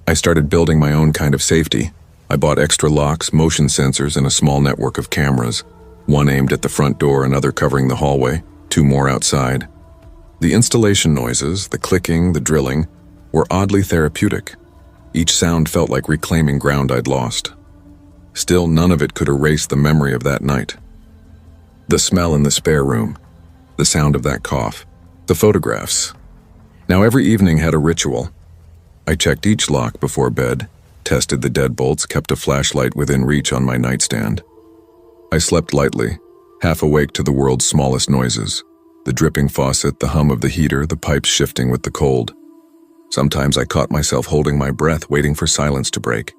I started building my own kind of safety. I bought extra locks, motion sensors, and a small network of cameras, one aimed at the front door, another covering the hallway, 2 more outside. The installation noises, the clicking, the drilling, were oddly therapeutic. Each sound felt like reclaiming ground I'd lost. Still, none of it could erase the memory of that night. The smell in the spare room, the sound of that cough, the photographs. Now every evening had a ritual. I checked each lock before bed, tested the deadbolts, kept a flashlight within reach on my nightstand. I slept lightly, half awake to the world's smallest noises. The dripping faucet, the hum of the heater, the pipes shifting with the cold. Sometimes I caught myself holding my breath, waiting for silence to break.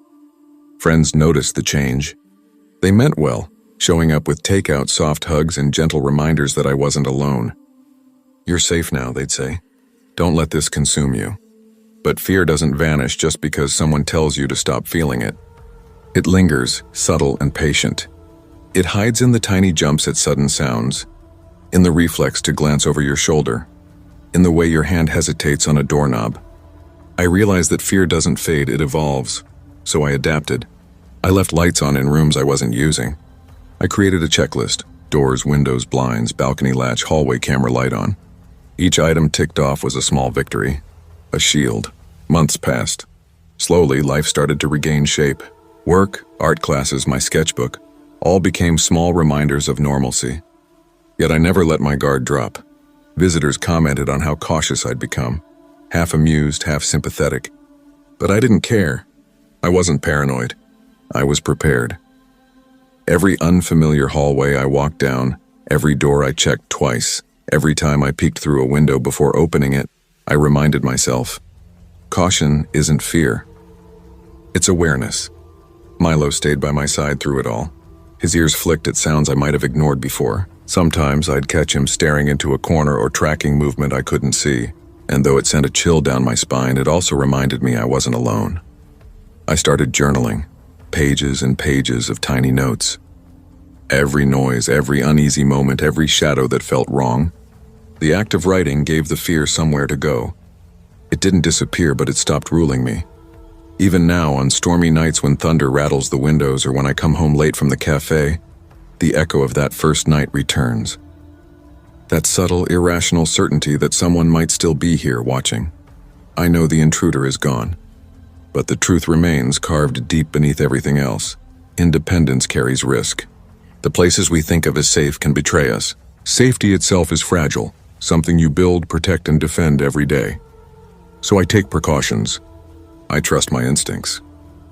Friends noticed the change. They meant well, showing up with takeout, soft hugs, and gentle reminders that I wasn't alone. "You're safe now," they'd say. "Don't let this consume you." But fear doesn't vanish just because someone tells you to stop feeling it. It lingers, subtle and patient. It hides in the tiny jumps at sudden sounds, in the reflex to glance over your shoulder, in the way your hand hesitates on a doorknob. I realized that fear doesn't fade, it evolves. So I adapted. I left lights on in rooms I wasn't using. I created a checklist: doors, windows, blinds, balcony latch, hallway camera light on. Each item ticked off was a small victory, a shield. Months passed. Slowly, life started to regain shape. Work, art classes, my sketchbook, all became small reminders of normalcy. Yet I never let my guard drop. Visitors commented on how cautious I'd become, half amused, half sympathetic. But I didn't care. I wasn't paranoid. I was prepared. Every unfamiliar hallway I walked down, every door I checked twice, every time I peeked through a window before opening it, I reminded myself, caution isn't fear. It's awareness. Milo stayed by my side through it all. His ears flicked at sounds I might have ignored before. Sometimes I'd catch him staring into a corner or tracking movement I couldn't see, and though it sent a chill down my spine, it also reminded me I wasn't alone. I started journaling, pages and pages of tiny notes. Every noise, every uneasy moment, every shadow that felt wrong. The act of writing gave the fear somewhere to go. It didn't disappear, but it stopped ruling me. Even now, on stormy nights when thunder rattles the windows or when I come home late from the cafe, the echo of that first night returns. That subtle, irrational certainty that someone might still be here watching. I know the intruder is gone, but the truth remains carved deep beneath everything else. Independence carries risk. The places we think of as safe can betray us. Safety itself is fragile, something you build, protect, and defend every day. So I take precautions. I trust my instincts.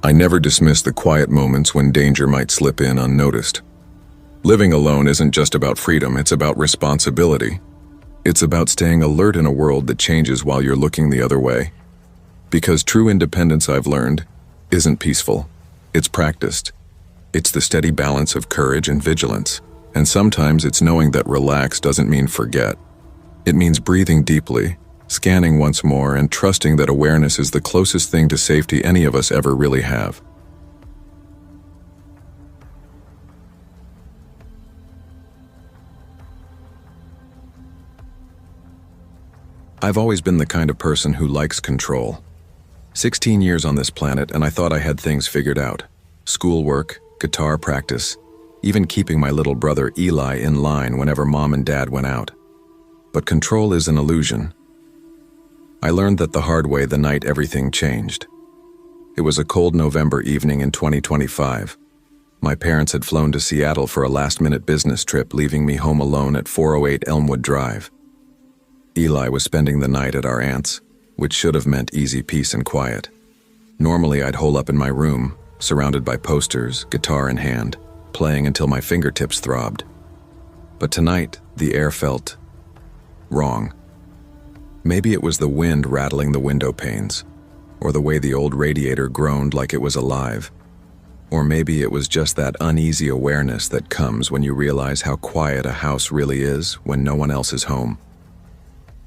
I never dismiss the quiet moments when danger might slip in unnoticed. Living alone isn't just about freedom, it's about responsibility. It's about staying alert in a world that changes while you're looking the other way. Because true independence, I've learned, isn't peaceful. It's practiced. It's the steady balance of courage and vigilance. And sometimes it's knowing that relax doesn't mean forget. It means breathing deeply, scanning once more, and trusting that awareness is the closest thing to safety any of us ever really have. I've always been the kind of person who likes control. 16 years on this planet, and I thought I had things figured out. Schoolwork, guitar practice, even keeping my little brother Eli in line whenever mom and dad went out. But control is an illusion. I learned that the hard way the night everything changed. It was a cold November evening in 2025. My parents had flown to Seattle for a last-minute business trip, leaving me home alone at 408 Elmwood Drive. Eli was spending the night at our aunt's, which should have meant easy peace and quiet. Normally, I'd hole up in my room, surrounded by posters, guitar in hand, playing until my fingertips throbbed. But tonight, the air felt wrong. Maybe it was the wind rattling the window panes, or the way the old radiator groaned like it was alive. Or maybe it was just that uneasy awareness that comes when you realize how quiet a house really is when no one else is home.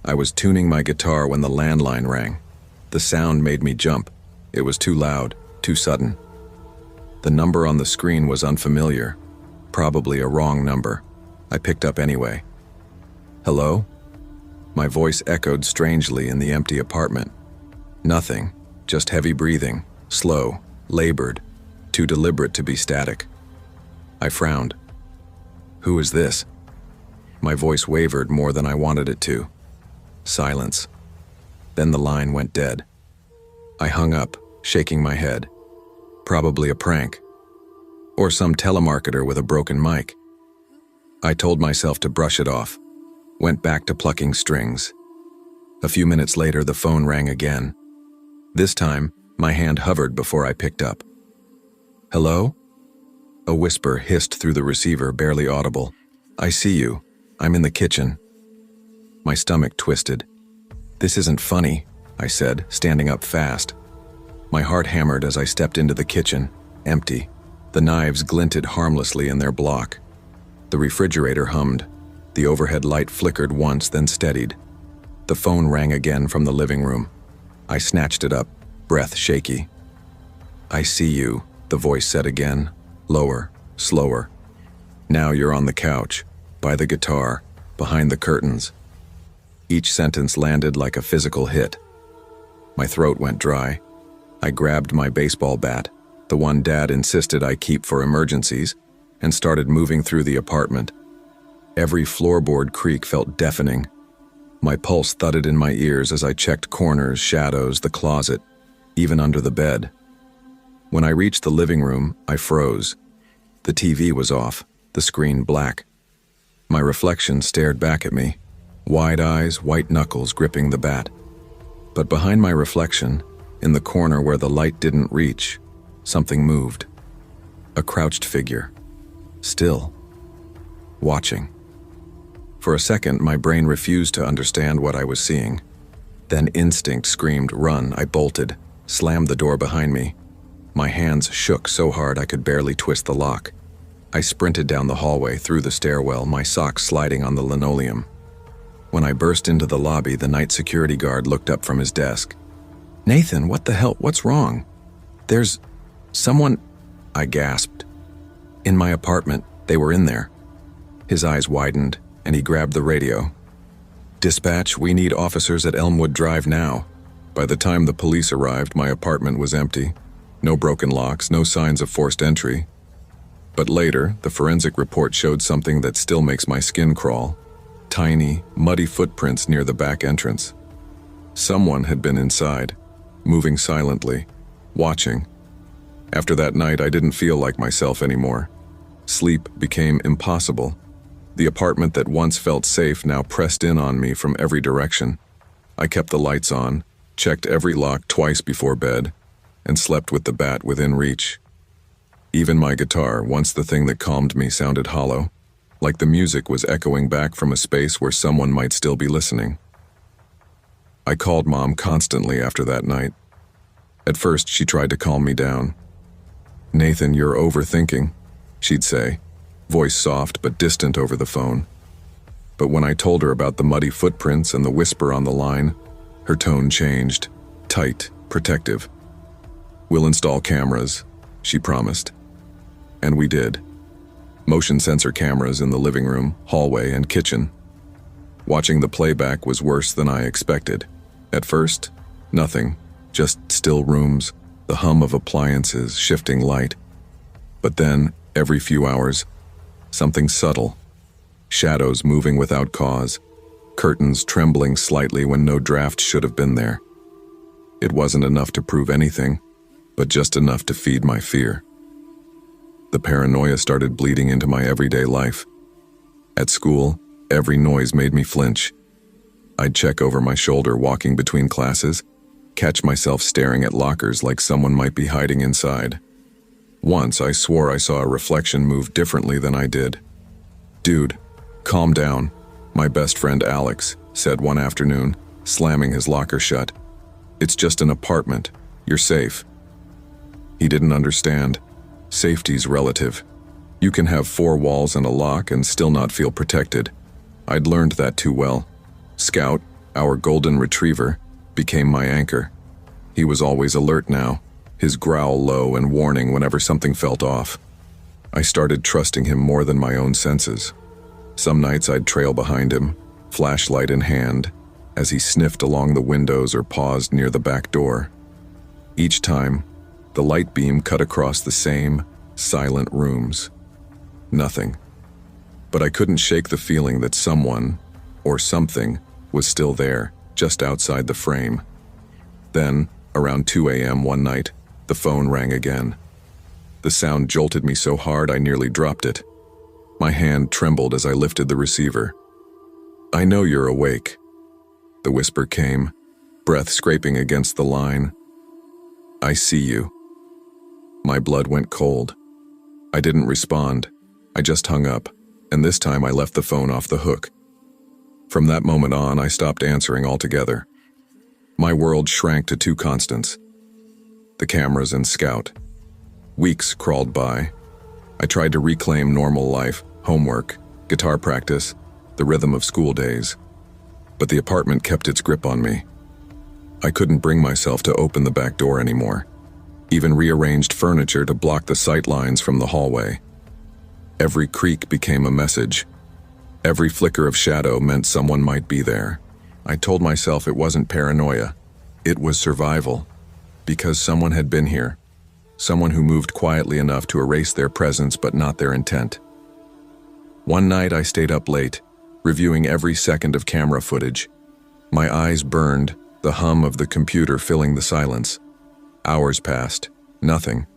I was tuning my guitar when the landline rang. The sound made me jump. It was too loud, too sudden. The number on the screen was unfamiliar, probably a wrong number. I picked up anyway. "Hello?" My voice echoed strangely in the empty apartment. Nothing, just heavy breathing, slow, labored, too deliberate to be static. I frowned. "Who is this?" My voice wavered more than I wanted it to. Silence. Then the line went dead. I hung up, shaking my head. Probably a prank. Or some telemarketer with a broken mic. I told myself to brush it off. Went back to plucking strings. A few minutes later, the phone rang again. This time, My hand hovered before I picked up. "Hello?" A whisper hissed through the receiver, barely audible. "I see you. I'm in the kitchen." My stomach twisted. "This isn't funny," I said, standing up fast. My heart hammered as I stepped into the kitchen, empty. The knives glinted harmlessly in their block. The refrigerator hummed. The overhead light flickered once, then steadied. The phone rang again from the living room. I snatched it up, breath shaky. "I see you," the voice said again, lower, slower. "Now you're on the couch, by the guitar, behind the curtains." Each sentence landed like a physical hit. My throat went dry. I grabbed my baseball bat, the one Dad insisted I keep for emergencies, and started moving through the apartment. Every floorboard creak felt deafening. My pulse thudded in my ears as I checked corners, shadows, the closet, even under the bed. When I reached the living room, I froze. The TV was off, the screen black. My reflection stared back at me, wide eyes, white knuckles gripping the bat. But behind my reflection, in the corner where the light didn't reach, something moved. A crouched figure. Still. Watching. For a second, my brain refused to understand what I was seeing. Then instinct screamed, "Run!" I bolted, slammed the door behind me. My hands shook so hard I could barely twist the lock. I sprinted down the hallway, through the stairwell, my socks sliding on the linoleum. When I burst into the lobby, the night security guard looked up from his desk. "Nathan, what the hell? What's wrong?" "There's someone," I gasped. "In my apartment. They were in there." His eyes widened, and he grabbed the radio. "Dispatch, we need officers at Elmwood Drive now." By the time the police arrived, my apartment was empty. No broken locks, no signs of forced entry. But later, the forensic report showed something that still makes my skin crawl. Tiny, muddy footprints near the back entrance. Someone had been inside, moving silently, watching. After that night, I didn't feel like myself anymore. Sleep became impossible. The apartment that once felt safe now pressed in on me from every direction. I kept the lights on, checked every lock twice before bed, and slept with the bat within reach. Even my guitar, once the thing that calmed me, sounded hollow, like the music was echoing back from a space where someone might still be listening. I called Mom constantly after that night. At first, she tried to calm me down. "Nathan, you're overthinking," she'd say, voice soft but distant over the phone. But when I told her about the muddy footprints and the whisper on the line, her tone changed, tight, protective. "We'll install cameras," she promised. And we did. Motion sensor cameras in the living room, hallway, and kitchen. Watching the playback was worse than I expected. At first, nothing, just still rooms, the hum of appliances, shifting light. But then, every few hours, something subtle. Shadows moving without cause, curtains trembling slightly when no draft should have been there. It wasn't enough to prove anything, but just enough to feed my fear. The paranoia started bleeding into my everyday life. At school, every noise made me flinch. I'd check over my shoulder walking between classes, catch myself staring at lockers like someone might be hiding inside. Once, I swore I saw a reflection move differently than I did. "Dude, calm down," my best friend Alex said one afternoon, slamming his locker shut. "It's just an apartment. You're safe." He didn't understand. Safety's relative. You can have 4 walls and a lock and still not feel protected. I'd learned that too well. Scout, our golden retriever, became my anchor. He was always alert now, his growl low and warning whenever something felt off. I started trusting him more than my own senses. Some nights I'd trail behind him, flashlight in hand, as he sniffed along the windows or paused near the back door. Each time, the light beam cut across the same, silent rooms. Nothing. But I couldn't shake the feeling that someone, or something, was still there, just outside the frame. Then, around 2 a.m. one night, the phone rang again. The sound jolted me so hard I nearly dropped it. My hand trembled as I lifted the receiver. "I know you're awake," the whisper came, breath scraping against the line. I see you. My blood went cold. I didn't respond. I just hung up, and this time I left the phone off the hook. From that moment on, I stopped answering altogether. My world shrank to two constants: the cameras and Scout. Weeks crawled by. I tried to reclaim normal life, homework, guitar practice, the rhythm of school days. But the apartment kept its grip on me. I couldn't bring myself to open the back door anymore, even rearranged furniture to block the sight lines from the hallway. Every creak became a message. Every flicker of shadow meant someone might be there. I told myself it wasn't paranoia. It was survival. Because someone had been here. Someone who moved quietly enough to erase their presence but not their intent. One night I stayed up late, reviewing every second of camera footage. My eyes burned, the hum of the computer filling the silence. Hours passed. Nothing.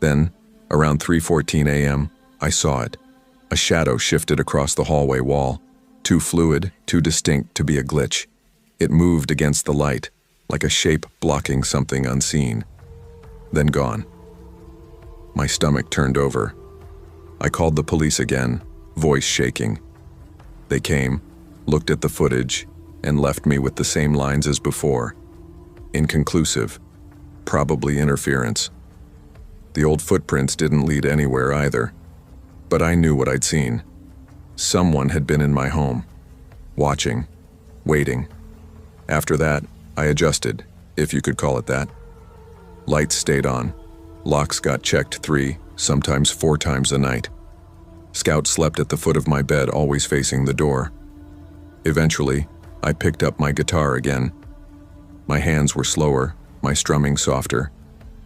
Then, around 3:14 a.m., I saw it. A shadow shifted across the hallway wall, too fluid, too distinct to be a glitch. It moved against the light, like a shape blocking something unseen. Then gone. My stomach turned over. I called the police again, voice shaking. They came, looked at the footage, and left me with the same lines as before. Inconclusive. Probably interference. The old footprints didn't lead anywhere either. But I knew what I'd seen. Someone had been in my home. Watching. Waiting. After that, I adjusted, if you could call it that. Lights stayed on. Locks got checked 3, sometimes 4 times a night. Scout slept at the foot of my bed, always facing the door. Eventually, I picked up my guitar again. My hands were slower, my strumming softer,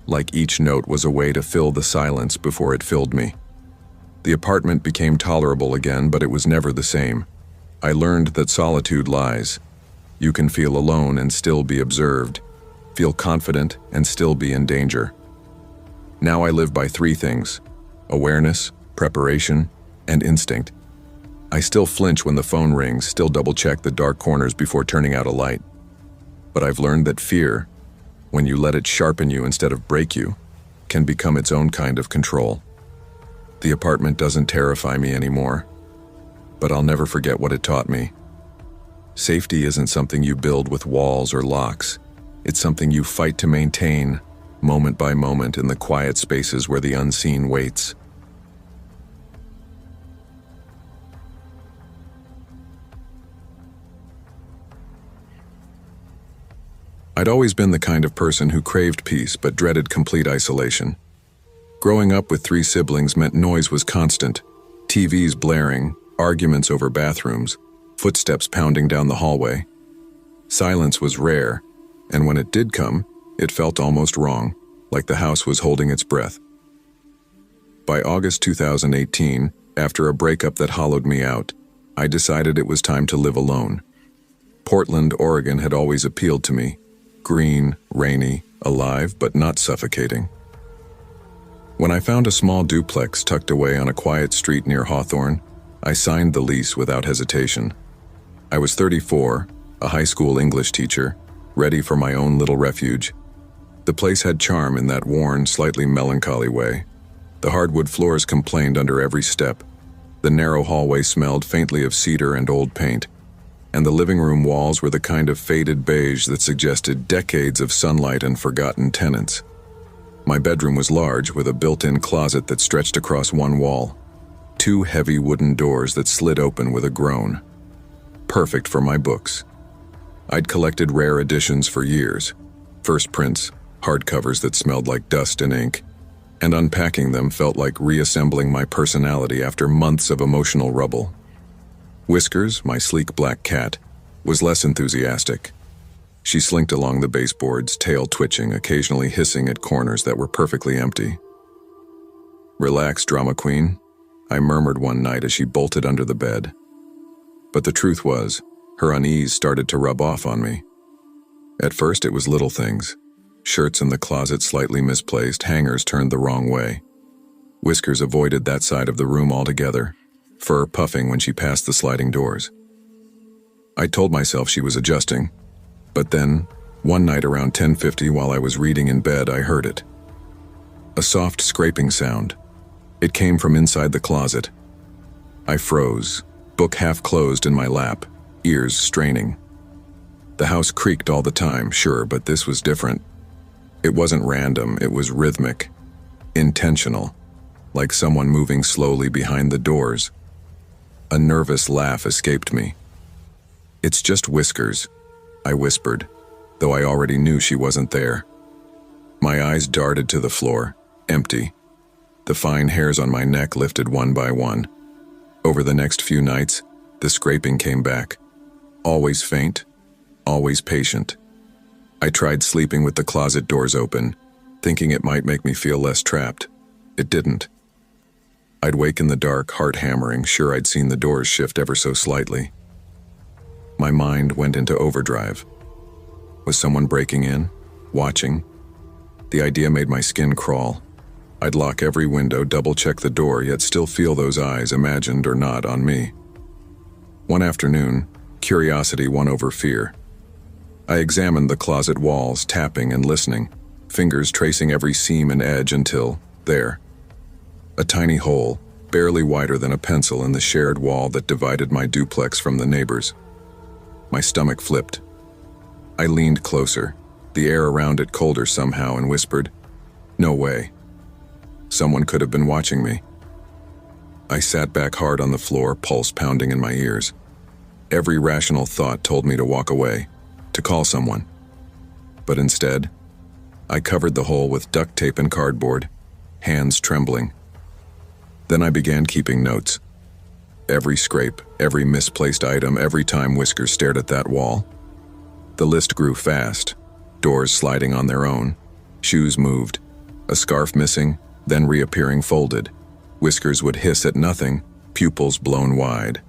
like each note was a way to fill the silence before it filled me. The apartment became tolerable again, but it was never the same. I learned that solitude lies. You can feel alone and still be observed, feel confident and still be in danger. Now I live by 3 things: awareness, preparation, and instinct. I still flinch when the phone rings, still double-check the dark corners before turning out a light. But I've learned that fear, when you let it sharpen you instead of break you, can become its own kind of control. The apartment doesn't terrify me anymore, but I'll never forget what it taught me. Safety isn't something you build with walls or locks. It's something you fight to maintain, moment by moment, in the quiet spaces where the unseen waits. I'd always been the kind of person who craved peace but dreaded complete isolation. Growing up with 3 siblings meant noise was constant, TVs blaring, arguments over bathrooms, footsteps pounding down the hallway. Silence was rare, and when it did come, it felt almost wrong, like the house was holding its breath. By August 2018, after a breakup that hollowed me out, I decided it was time to live alone. Portland, Oregon had always appealed to me. Green, rainy, alive, but not suffocating. When I found a small duplex tucked away on a quiet street near Hawthorne, I signed the lease without hesitation. I was 34, a high school English teacher, ready for my own little refuge. The place had charm in that worn, slightly melancholy way. The hardwood floors complained under every step. The narrow hallway smelled faintly of cedar and old paint, and the living room walls were the kind of faded beige that suggested decades of sunlight and forgotten tenants. My bedroom was large, with a built-in closet that stretched across one wall. 2 heavy wooden doors that slid open with a groan. Perfect for my books. I'd collected rare editions for years. First prints, hardcovers that smelled like dust and ink, and unpacking them felt like reassembling my personality after months of emotional rubble. Whiskers, my sleek black cat, was less enthusiastic. She slinked along the baseboards, tail twitching, occasionally hissing at corners that were perfectly empty. "Relax, drama queen," I murmured one night as she bolted under the bed. But the truth was, her unease started to rub off on me. At first it was little things. Shirts in the closet slightly misplaced, hangers turned the wrong way. Whiskers avoided that side of the room altogether, fur puffing when she passed the sliding doors. I told myself she was adjusting, but then, One night around 10:50 while I was reading in bed, I heard it. A soft scraping sound. It came from inside the closet. I froze, book half closed in my lap, ears straining. The house creaked all the time, sure, but this was different. It wasn't random, it was rhythmic, intentional, like someone moving slowly behind the doors. A nervous laugh escaped me. "It's just Whiskers," I whispered, though I already knew she wasn't there. My eyes darted to the floor, empty. The fine hairs on my neck lifted one by one. Over the next few nights, the scraping came back. Always faint, always patient. I tried sleeping with the closet doors open, thinking it might make me feel less trapped. It didn't. I'd wake in the dark, heart hammering, sure I'd seen the doors shift ever so slightly. My mind went into overdrive. Was someone breaking in? Watching? The idea made my skin crawl. I'd lock every window, double-check the door, yet still feel those eyes, imagined or not, on me. One afternoon, curiosity won over fear. I examined the closet walls, tapping and listening, fingers tracing every seam and edge until, there. A tiny hole, barely wider than a pencil in the shared wall that divided my duplex from the neighbors. My stomach flipped. I leaned closer, the air around it colder somehow, and whispered, "No way. Someone could have been watching me." I sat back hard on the floor, pulse pounding in my ears. Every rational thought told me to walk away, to call someone. But instead, I covered the hole with duct tape and cardboard, hands trembling. Then I began keeping notes. Every scrape, every misplaced item, every time Whiskers stared at that wall. The list grew fast, doors sliding on their own, shoes moved, a scarf missing, then reappearing folded. Whiskers would hiss at nothing, pupils blown wide.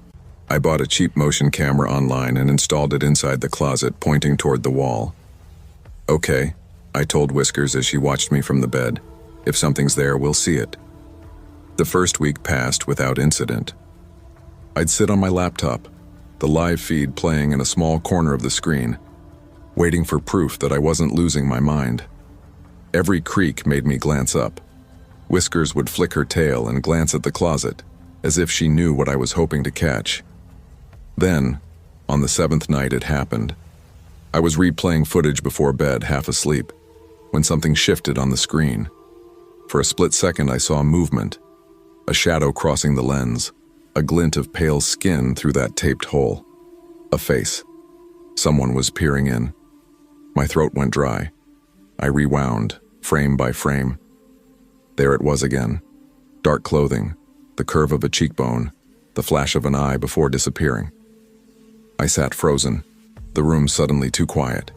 I bought a cheap motion camera online and installed it inside the closet, pointing toward the wall. "Okay," I told Whiskers as she watched me from the bed. "If something's there, we'll see it." The first week passed without incident. I'd sit on my laptop, the live feed playing in a small corner of the screen, waiting for proof that I wasn't losing my mind. Every creak made me glance up. Whiskers would flick her tail and glance at the closet, as if she knew what I was hoping to catch. Then, on the 7th night it happened. I was replaying footage before bed, half asleep, when something shifted on the screen. For a split second I saw movement, a shadow crossing the lens, a glint of pale skin through that taped hole. A face. Someone was peering in. My throat went dry. I rewound, frame by frame. There it was again. Dark clothing, the curve of a cheekbone, the flash of an eye before disappearing. I sat frozen, the room suddenly too quiet,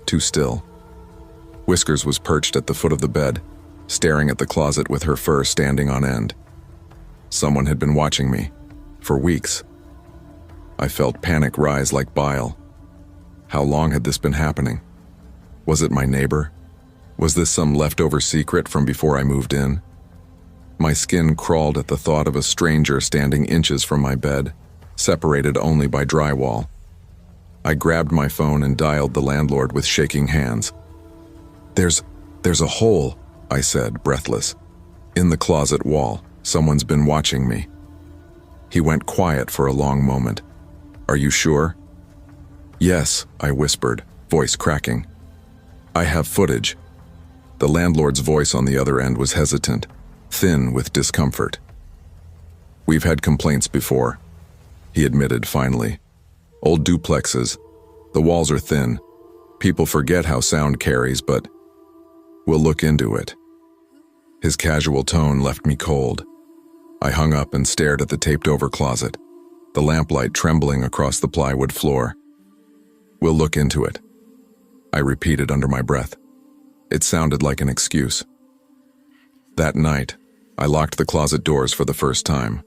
too still. Whiskers was perched at the foot of the bed, staring at the closet with her fur standing on end. Someone had been watching me, for weeks. I felt panic rise like bile. How long had this been happening? Was it my neighbor? Was this some leftover secret from before I moved in? My skin crawled at the thought of a stranger standing inches from my bed, separated only by drywall. I grabbed my phone and dialed the landlord with shaking hands. There's a hole," I said, breathless. "In the closet wall. Someone's been watching me." He went quiet for a long moment. "Are you sure?" "Yes," I whispered, voice cracking. "I have footage." The landlord's voice on the other end was hesitant, thin with discomfort. "We've had complaints before," he admitted finally. "Old duplexes. The walls are thin. People forget how sound carries, but we'll look into it." His casual tone left me cold. I hung up and stared at the taped-over closet, the lamplight trembling across the plywood floor. "We'll look into it," I repeated under my breath. It sounded like an excuse. That night, I locked the closet doors for the first time.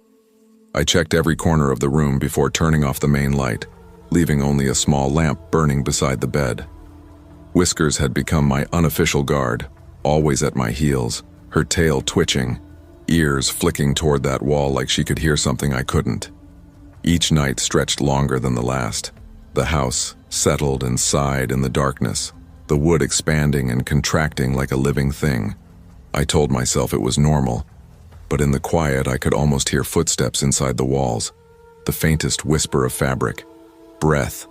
I checked every corner of the room before turning off the main light, leaving only a small lamp burning beside the bed. Whiskers had become my unofficial guard, always at my heels, her tail twitching, ears flicking toward that wall like she could hear something I couldn't. Each night stretched longer than the last. The house settled and sighed in the darkness, the wood expanding and contracting like a living thing. I told myself it was normal, but in the quiet I could almost hear footsteps inside the walls, the faintest whisper of fabric, breath,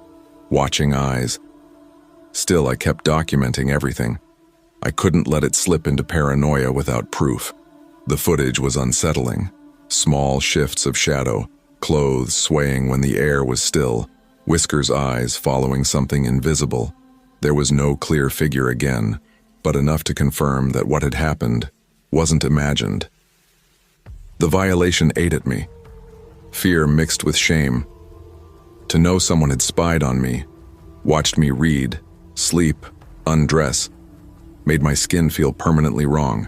watching eyes. Still, I kept documenting everything. I couldn't let it slip into paranoia without proof. The footage was unsettling. Small shifts of shadow, clothes swaying when the air was still, Whisker's eyes following something invisible. There was no clear figure again, but enough to confirm that what had happened wasn't imagined. The violation ate at me. Fear mixed with shame. To know someone had spied on me, watched me read, sleep, undress, made my skin feel permanently wrong.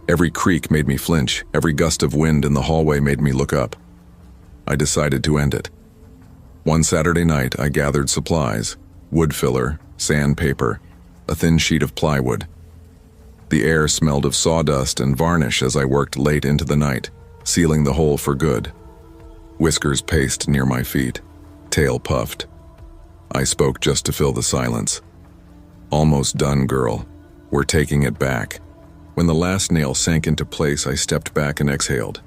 Every creak made me flinch, every gust of wind in the hallway made me look up. I decided to end it. One Saturday night, I gathered supplies, wood filler, sandpaper, a thin sheet of plywood. The air smelled of sawdust and varnish as I worked late into the night, sealing the hole for good. Whiskers paced near my feet, tail puffed. I spoke just to fill the silence. "Almost done, girl. We're taking it back." When the last nail sank into place, I stepped back and exhaled.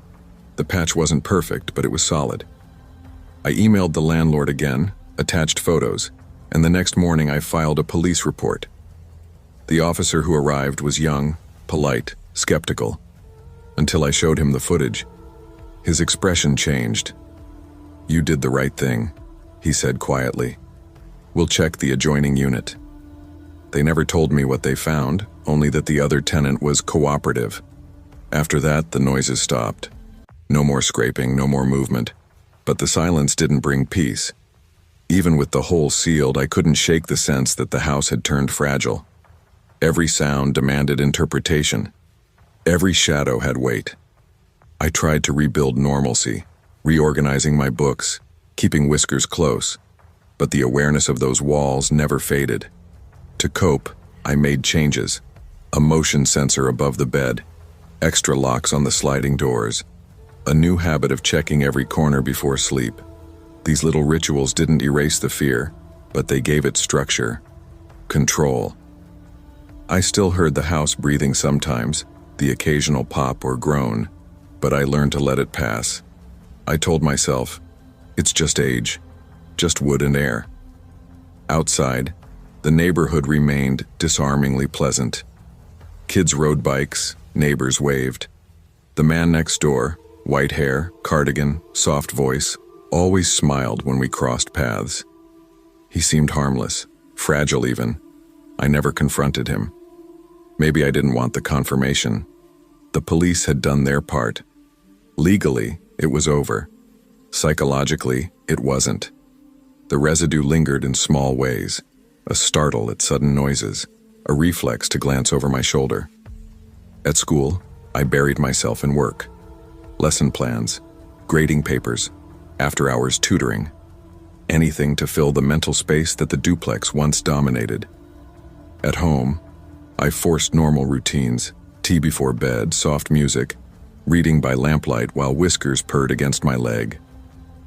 The patch wasn't perfect, but it was solid. I emailed the landlord again, attached photos, and the next morning I filed a police report. The officer who arrived was young, polite, skeptical. Until I showed him the footage. His expression changed. "You did the right thing," he said quietly. "We'll check the adjoining unit." They never told me what they found, only that the other tenant was cooperative. After that, the noises stopped. No more scraping, no more movement. But the silence didn't bring peace. Even with the hole sealed, I couldn't shake the sense that the house had turned fragile. Every sound demanded interpretation. Every shadow had weight. I tried to rebuild normalcy, reorganizing my books, keeping Whiskers close, but the awareness of those walls never faded. To cope, I made changes. A motion sensor above the bed, extra locks on the sliding doors, a new habit of checking every corner before sleep. These little rituals didn't erase the fear, but they gave it structure, control. I still heard the house breathing sometimes, the occasional pop or groan, but I learned to let it pass. I told myself, it's just age, just wood and air. Outside, the neighborhood remained disarmingly pleasant. Kids rode bikes, neighbors waved. The man next door, white hair, cardigan, soft voice, always smiled when we crossed paths. He seemed harmless, fragile even. I never confronted him. Maybe I didn't want the confirmation. The police had done their part. Legally, it was over. Psychologically, it wasn't. The residue lingered in small ways, a startle at sudden noises, a reflex to glance over my shoulder. At school, I buried myself in work. Lesson plans, grading papers, after-hours tutoring. Anything to fill the mental space that the duplex once dominated. At home, I forced normal routines, tea before bed, soft music, reading by lamplight while Whiskers purred against my leg.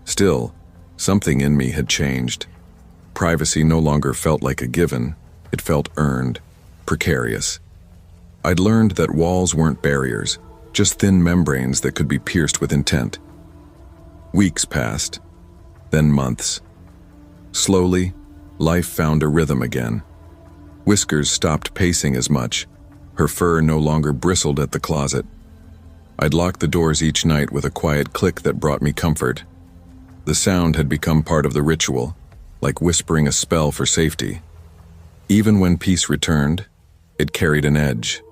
Still, something in me had changed. Privacy no longer felt like a given, it felt earned, precarious. I'd learned that walls weren't barriers, just thin membranes that could be pierced with intent. Weeks passed, then months. Slowly, life found a rhythm again. Whiskers stopped pacing as much. Her fur no longer bristled at the closet. I'd lock the doors each night with a quiet click that brought me comfort. The sound had become part of the ritual, like whispering a spell for safety. Even when peace returned, it carried an edge.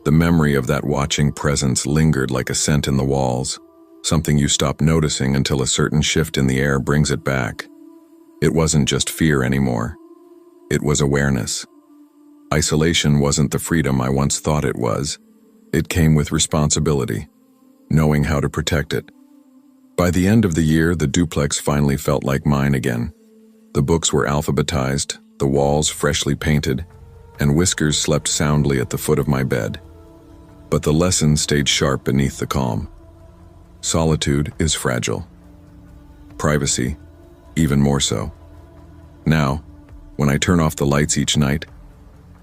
The memory of that watching presence lingered like a scent in the walls, something you stop noticing until a certain shift in the air brings it back. It wasn't just fear anymore. It was awareness. Isolation wasn't the freedom I once thought it was. It came with responsibility, knowing how to protect it. By the end of the year, the duplex finally felt like mine again. The books were alphabetized, the walls freshly painted, and Whiskers slept soundly at the foot of my bed. But the lesson stayed sharp beneath the calm. Solitude is fragile. Privacy, even more so. Now, when I turn off the lights each night,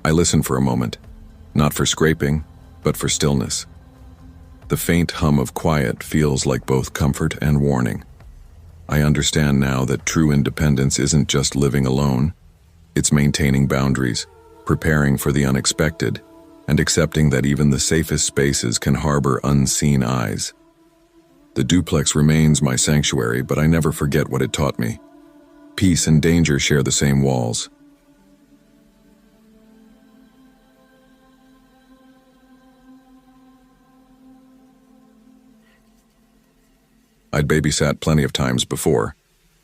I listen for a moment, not for scraping, but for stillness. The faint hum of quiet feels like both comfort and warning. I understand now that true independence isn't just living alone, it's maintaining boundaries, preparing for the unexpected, and accepting that even the safest spaces can harbor unseen eyes. The duplex remains my sanctuary, but I never forget what it taught me. Peace and danger share the same walls. I'd babysat plenty of times before,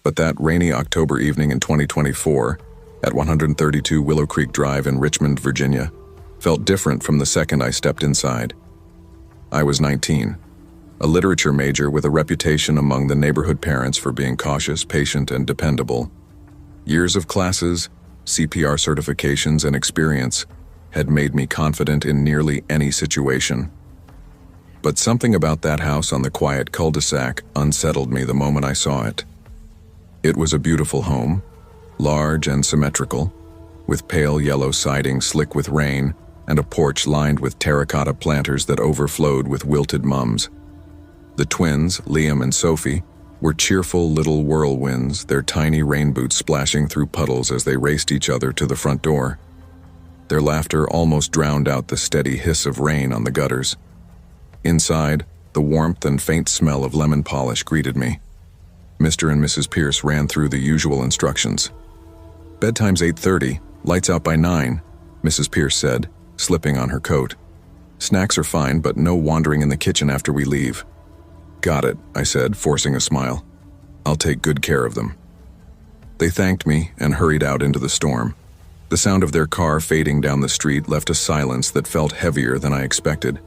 but that rainy October evening in 2024, at 132 Willow Creek Drive in Richmond, Virginia, felt different from the second I stepped inside. I was 19, a literature major with a reputation among the neighborhood parents for being cautious, patient, and dependable. Years of classes, CPR certifications, and experience had made me confident in nearly any situation. But something about that house on the quiet cul-de-sac unsettled me the moment I saw it. It was a beautiful home, large and symmetrical, with pale yellow siding slick with rain and a porch lined with terracotta planters that overflowed with wilted mums. The twins, Liam and Sophie, were cheerful little whirlwinds, their tiny rain boots splashing through puddles as they raced each other to the front door. Their laughter almost drowned out the steady hiss of rain on the gutters. Inside, the warmth and faint smell of lemon polish greeted me. Mr. and Mrs. Pierce ran through the usual instructions. "Bedtime's 8:30, lights out by 9, Mrs. Pierce said, slipping on her coat. "Snacks are fine, but no wandering in the kitchen after we leave." "Got it," I said, forcing a smile. "I'll take good care of them." They thanked me and hurried out into the storm. The sound of their car fading down the street left a silence that felt heavier than I expected.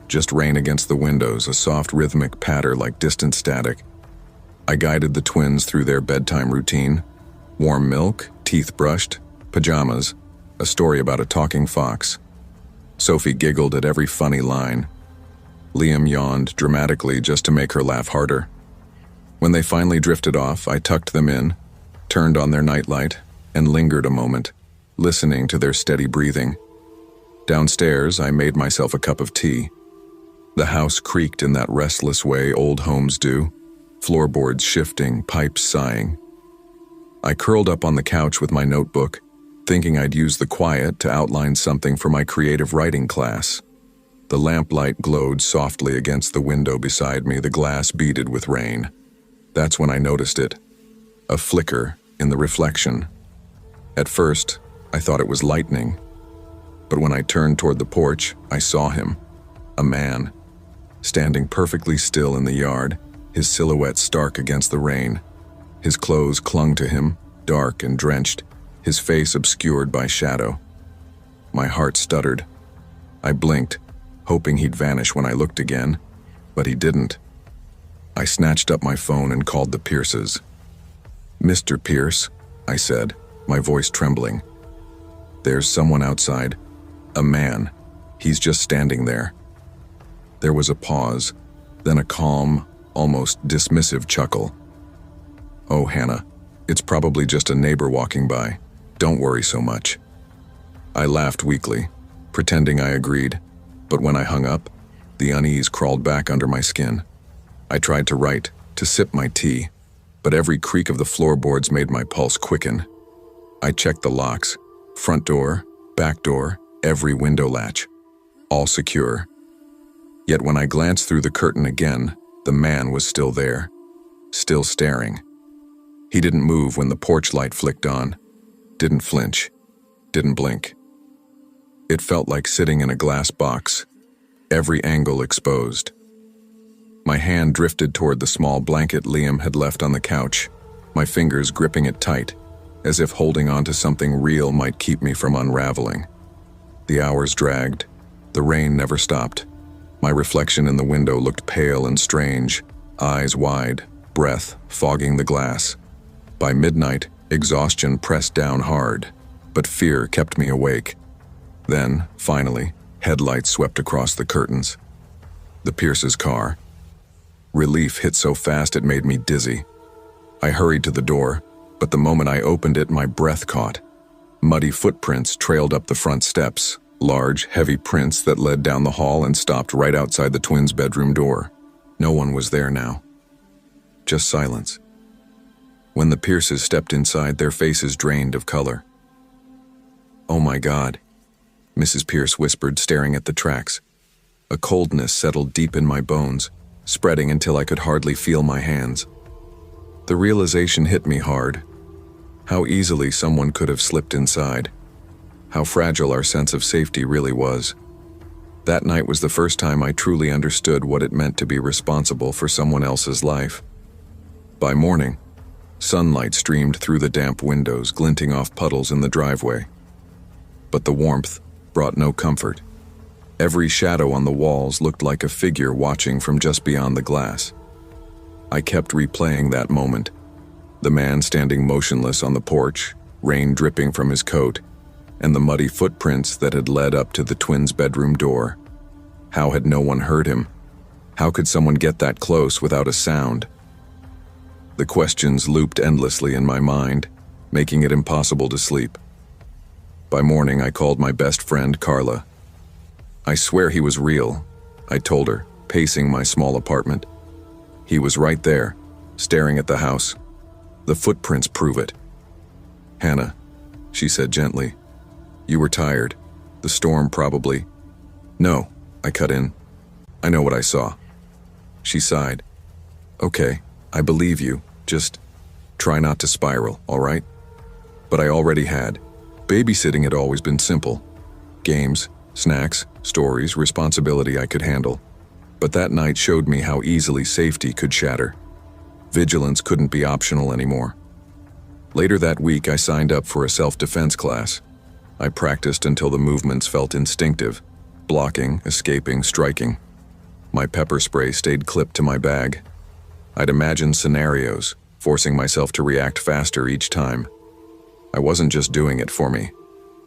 Just rain against the windows, a soft rhythmic patter like distant static. I guided the twins through their bedtime routine. Warm milk, teeth brushed, pajamas, a story about a talking fox. Sophie giggled at every funny line. Liam yawned dramatically just to make her laugh harder. When they finally drifted off, I tucked them in, turned on their nightlight, and lingered a moment, listening to their steady breathing. Downstairs, I made myself a cup of tea. The house creaked in that restless way old homes do, floorboards shifting, pipes sighing. I curled up on the couch with my notebook, thinking I'd use the quiet to outline something for my creative writing class. The lamplight glowed softly against the window beside me, the glass beaded with rain. That's when I noticed it, a flicker in the reflection. At first, I thought it was lightning, but when I turned toward the porch, I saw him, a man, standing perfectly still in the yard, his silhouette stark against the rain. His clothes clung to him, dark and drenched, his face obscured by shadow. My heart stuttered. I blinked, hoping he'd vanish when I looked again, but he didn't. I snatched up my phone and called the Pierces. "Mr. Pierce," I said, my voice trembling. "There's someone outside. A man. He's just standing there." There was a pause, then a calm, almost dismissive chuckle. "Oh, Hannah, it's probably just a neighbor walking by. Don't worry so much." I laughed weakly, pretending I agreed, but when I hung up, the unease crawled back under my skin. I tried to write, to sip my tea, but every creak of the floorboards made my pulse quicken. I checked the locks, front door, back door, every window latch, all secure. Yet when I glanced through the curtain again, the man was still there, still staring. He didn't move when the porch light flicked on, didn't flinch, didn't blink. It felt like sitting in a glass box, every angle exposed. My hand drifted toward the small blanket Liam had left on the couch, my fingers gripping it tight, as if holding on to something real might keep me from unraveling. The hours dragged, the rain never stopped. My reflection in the window looked pale and strange, eyes wide, breath fogging the glass. By midnight, exhaustion pressed down hard, but fear kept me awake. Then, finally, headlights swept across the curtains. The Pierce's car. Relief hit so fast it made me dizzy. I hurried to the door, but the moment I opened it, my breath caught. Muddy footprints trailed up the front steps, large, heavy prints that led down the hall and stopped right outside the twins' bedroom door. No one was there now. Just silence. When the Pierces stepped inside, their faces drained of color. "Oh my God," Mrs. Pierce whispered, staring at the tracks. A coldness settled deep in my bones, spreading until I could hardly feel my hands. The realization hit me hard. How easily someone could have slipped inside. How fragile our sense of safety really was. That night was the first time I truly understood what it meant to be responsible for someone else's life. By morning, sunlight streamed through the damp windows, glinting off puddles in the driveway. But the warmth brought no comfort. Every shadow on the walls looked like a figure watching from just beyond the glass. I kept replaying that moment. The man standing motionless on the porch, rain dripping from his coat, and the muddy footprints that had led up to the twins' bedroom door. How had no one heard him? How could someone get that close without a sound? The questions looped endlessly in my mind, making it impossible to sleep. By morning, I called my best friend, Carla. "I swear he was real," I told her, pacing my small apartment. "He was right there, staring at the house. The footprints prove it." "Hannah," she said gently, "you were tired. The storm probably—" "No," I cut in. "I know what I saw." She sighed. "Okay, I believe you. Just try not to spiral, all right?" But I already had. Babysitting had always been simple. Games, snacks, stories, responsibility I could handle. But that night showed me how easily safety could shatter. Vigilance couldn't be optional anymore. Later that week, I signed up for a self-defense class. I practiced until the movements felt instinctive, blocking, escaping, striking. My pepper spray stayed clipped to my bag. I'd imagine scenarios, forcing myself to react faster each time. I wasn't just doing it for me.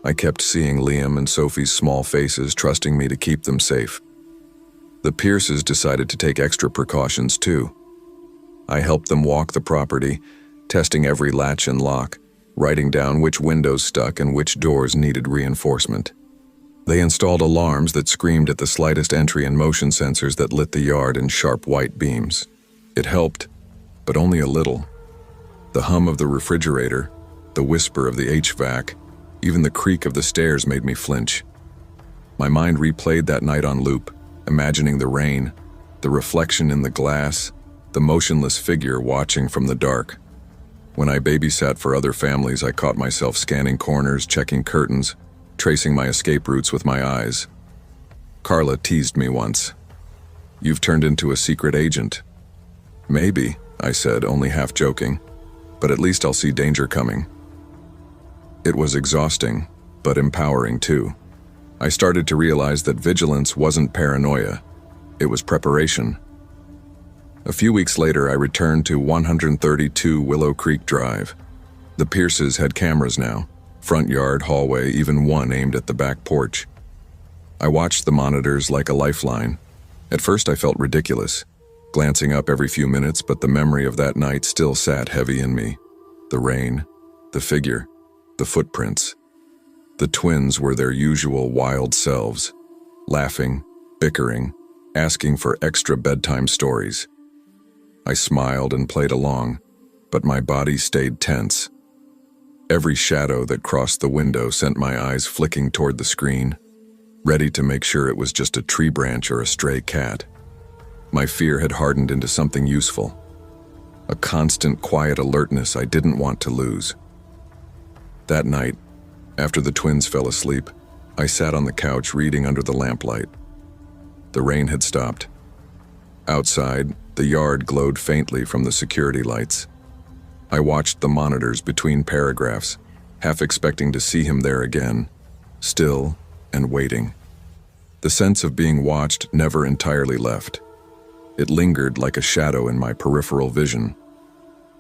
I kept seeing Liam and Sophie's small faces, trusting me to keep them safe. The Pierces decided to take extra precautions too. I helped them walk the property, testing every latch and lock, writing down which windows stuck and which doors needed reinforcement. They installed alarms that screamed at the slightest entry and motion sensors that lit the yard in sharp white beams. It helped, but only a little. The hum of the refrigerator, the whisper of the HVAC, even the creak of the stairs made me flinch. My mind replayed that night on loop, imagining the rain, the reflection in the glass, the motionless figure watching from the dark. When I babysat for other families, I caught myself scanning corners, checking curtains, tracing my escape routes with my eyes. Carla teased me once. "You've turned into a secret agent." "Maybe," I said, only half joking, "but at least I'll see danger coming." It was exhausting, but empowering too. I started to realize that vigilance wasn't paranoia. It was preparation. A few weeks later, I returned to 132 Willow Creek Drive. The Pierces had cameras now, front yard, hallway, even one aimed at the back porch. I watched the monitors like a lifeline. At first I felt ridiculous, glancing up every few minutes, but the memory of that night still sat heavy in me. The rain, the figure, the footprints. The twins were their usual wild selves, laughing, bickering, asking for extra bedtime stories. I smiled and played along, but my body stayed tense. Every shadow that crossed the window sent my eyes flicking toward the screen, ready to make sure it was just a tree branch or a stray cat. My fear had hardened into something useful, a constant quiet alertness I didn't want to lose. That night, after the twins fell asleep, I sat on the couch reading under the lamplight. The rain had stopped. Outside, the yard glowed faintly from the security lights. I watched the monitors between paragraphs, half expecting to see him there again, still and waiting. The sense of being watched never entirely left. It lingered like a shadow in my peripheral vision.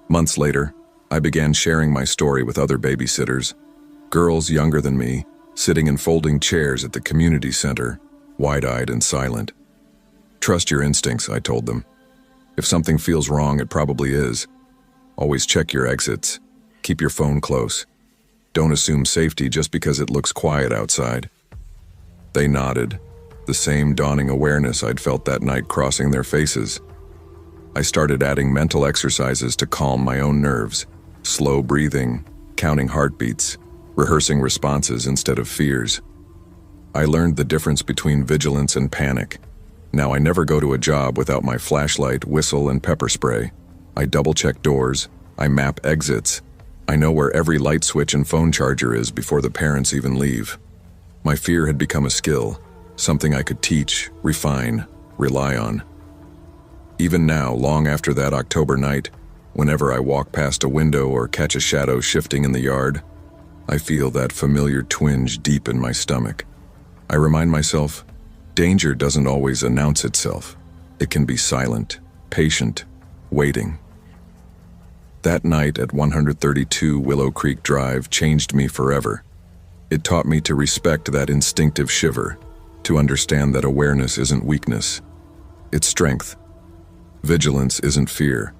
Months later, I began sharing my story with other babysitters, girls younger than me, sitting in folding chairs at the community center, wide-eyed and silent. "Trust your instincts," I told them. "If something feels wrong, it probably is. Always check your exits. Keep your phone close. Don't assume safety just because it looks quiet outside." They nodded, the same dawning awareness I'd felt that night crossing their faces. I started adding mental exercises to calm my own nerves, slow breathing, counting heartbeats, rehearsing responses instead of fears. I learned the difference between vigilance and panic. Now I never go to a job without my flashlight, whistle, and pepper spray. I double-check doors, I map exits, I know where every light switch and phone charger is before the parents even leave. My fear had become a skill, something I could teach, refine, rely on. Even now, long after that October night, whenever I walk past a window or catch a shadow shifting in the yard, I feel that familiar twinge deep in my stomach. I remind myself, danger doesn't always announce itself. It can be silent, patient, waiting. That night at 132 Willow Creek Drive changed me forever. It taught me to respect that instinctive shiver, to understand that awareness isn't weakness, it's strength. Vigilance isn't fear,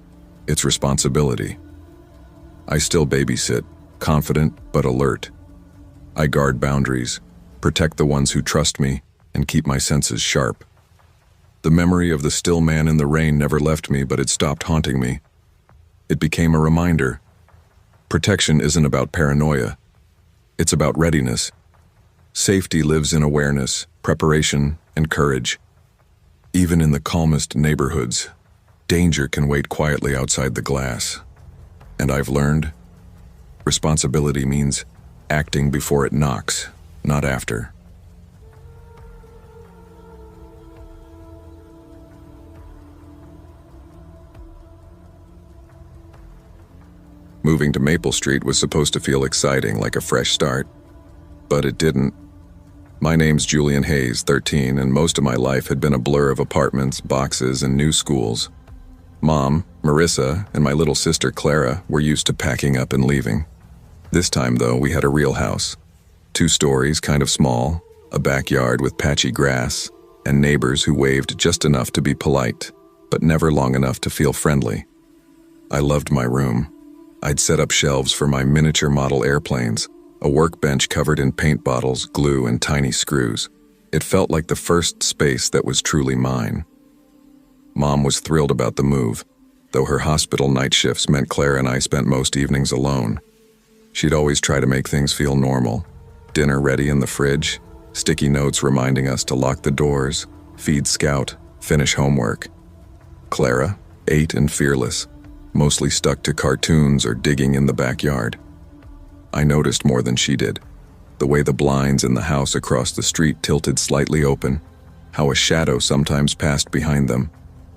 it's responsibility. I still babysit, confident but alert. I guard boundaries, protect the ones who trust me, and keep my senses sharp. The memory of the still man in the rain never left me, but it stopped haunting me. It became a reminder. Protection isn't about paranoia. It's about readiness. Safety lives in awareness, preparation, and courage. Even in the calmest neighborhoods, danger can wait quietly outside the glass. And I've learned, responsibility means acting before it knocks, not after. Moving to Maple Street was supposed to feel exciting, like a fresh start. But it didn't. My name's Julian Hayes, 13, and most of my life had been a blur of apartments, boxes, and new schools. Mom, Marissa, and my little sister Clara were used to packing up and leaving. This time, though, we had a real house. 2 stories, kind of small, a backyard with patchy grass, and neighbors who waved just enough to be polite, but never long enough to feel friendly. I loved my room. I'd set up shelves for my miniature model airplanes, a workbench covered in paint bottles, glue, and tiny screws. It felt like the first space that was truly mine. Mom was thrilled about the move, though her hospital night shifts meant Claire and I spent most evenings alone. She'd always try to make things feel normal. Dinner ready in the fridge, sticky notes reminding us to lock the doors, feed Scout, finish homework. Clara, 8 and fearless, mostly stuck to cartoons or digging in the backyard. I noticed more than she did. The way the blinds in the house across the street tilted slightly open, how a shadow sometimes passed behind them,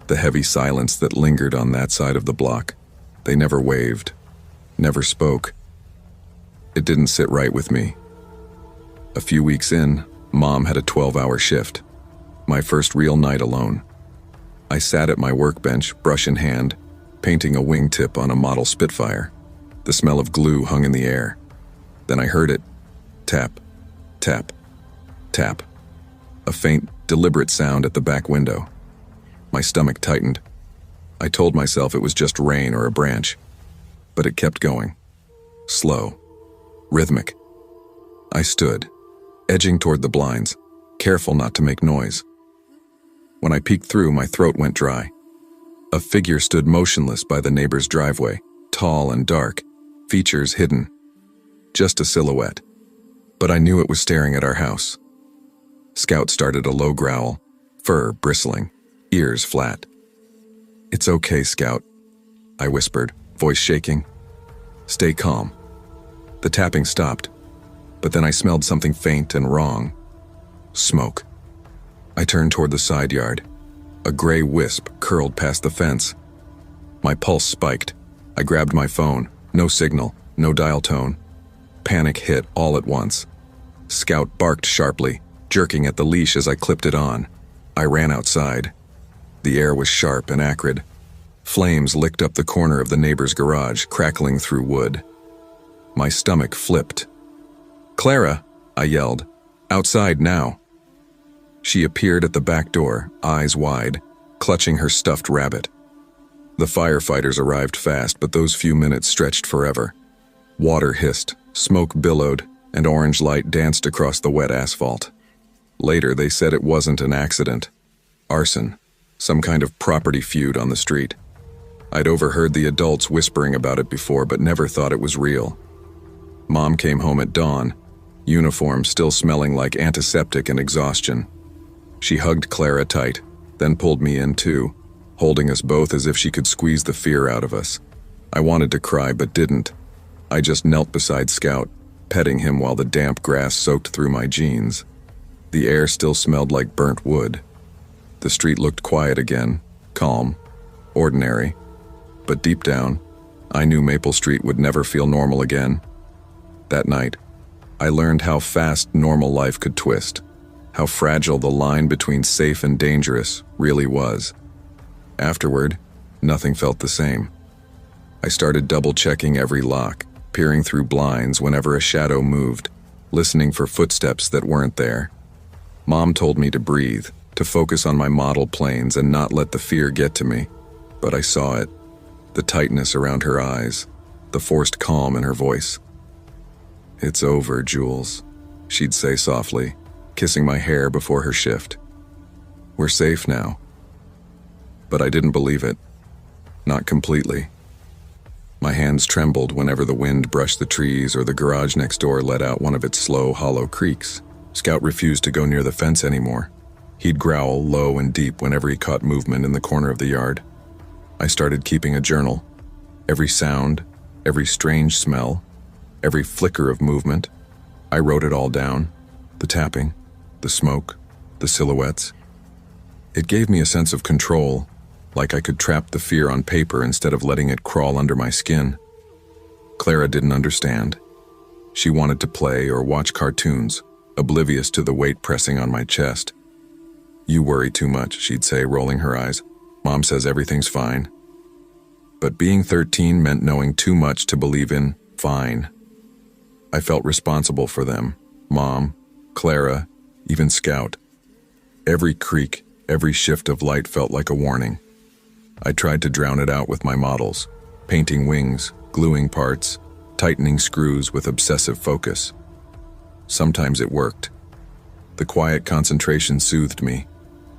the heavy silence that lingered on that side of the block. They never waved, never spoke. It didn't sit right with me. A few weeks in, Mom had a 12-hour shift. My first real night alone. I sat at my workbench, brush in hand, painting a wingtip on a model Spitfire. The smell of glue hung in the air. Then I heard it. Tap, tap, tap. A faint, deliberate sound at the back window. My stomach tightened. I told myself it was just rain or a branch. But it kept going. Slow. Rhythmic. I stood, edging toward the blinds, careful not to make noise. When I peeked through, my throat went dry. A figure stood motionless by the neighbor's driveway, tall and dark, features hidden. Just a silhouette. But I knew it was staring at our house. Scout started a low growl, fur bristling, ears flat. "It's okay, Scout," I whispered, voice shaking. "Stay calm." The tapping stopped, but then I smelled something faint and wrong. Smoke. I turned toward the side yard. A gray wisp curled past the fence. My pulse spiked. I grabbed my phone. No signal, no dial tone. Panic hit all at once. Scout barked sharply, jerking at the leash as I clipped it on. I ran outside. The air was sharp and acrid. Flames licked up the corner of the neighbor's garage, crackling through wood. My stomach flipped. "Clara," I yelled. "Outside now." She appeared at the back door, eyes wide, clutching her stuffed rabbit. The firefighters arrived fast, but those few minutes stretched forever. Water hissed, Smoke billowed, and orange light danced across the wet asphalt. Later, they said it wasn't an accident. Arson. Some kind of property feud on the street. I'd overheard the adults whispering about it before, but never thought it was real. Mom came home at dawn, uniform still smelling like antiseptic and exhaustion. She hugged Clara tight, then pulled me in too, holding us both as if she could squeeze the fear out of us. I wanted to cry, but didn't. I just knelt beside Scout, petting him while the damp grass soaked through my jeans. The air still smelled like burnt wood. The street looked quiet again, calm, ordinary. But deep down, I knew Maple Street would never feel normal again. That night, I learned how fast normal life could twist, how fragile the line between safe and dangerous really was. Afterward, nothing felt the same. I started double-checking every lock, peering through blinds whenever a shadow moved, listening for footsteps that weren't there. Mom told me to breathe, to focus on my model planes and not let the fear get to me. But I saw it, the tightness around her eyes, the forced calm in her voice. "It's over, Jules," she'd say softly, kissing my hair before her shift. "We're safe now." But I didn't believe it. Not completely. My hands trembled whenever the wind brushed the trees or the garage next door let out one of its slow, hollow creaks. Scout refused to go near the fence anymore. He'd growl low and deep whenever he caught movement in the corner of the yard. I started keeping a journal. Every sound, every strange smell, every flicker of movement. I wrote it all down. The tapping, the smoke, the silhouettes. It gave me a sense of control, like I could trap the fear on paper instead of letting it crawl under my skin. Clara didn't understand. She wanted to play or watch cartoons, oblivious to the weight pressing on my chest. "You worry too much," she'd say, rolling her eyes. "Mom says everything's fine." But being 13 meant knowing too much to believe in fine. I felt responsible for them. Mom, Clara, even Scout. Every creak, every shift of light felt like a warning. I tried to drown it out with my models, painting wings, gluing parts, tightening screws with obsessive focus. Sometimes it worked. The quiet concentration soothed me,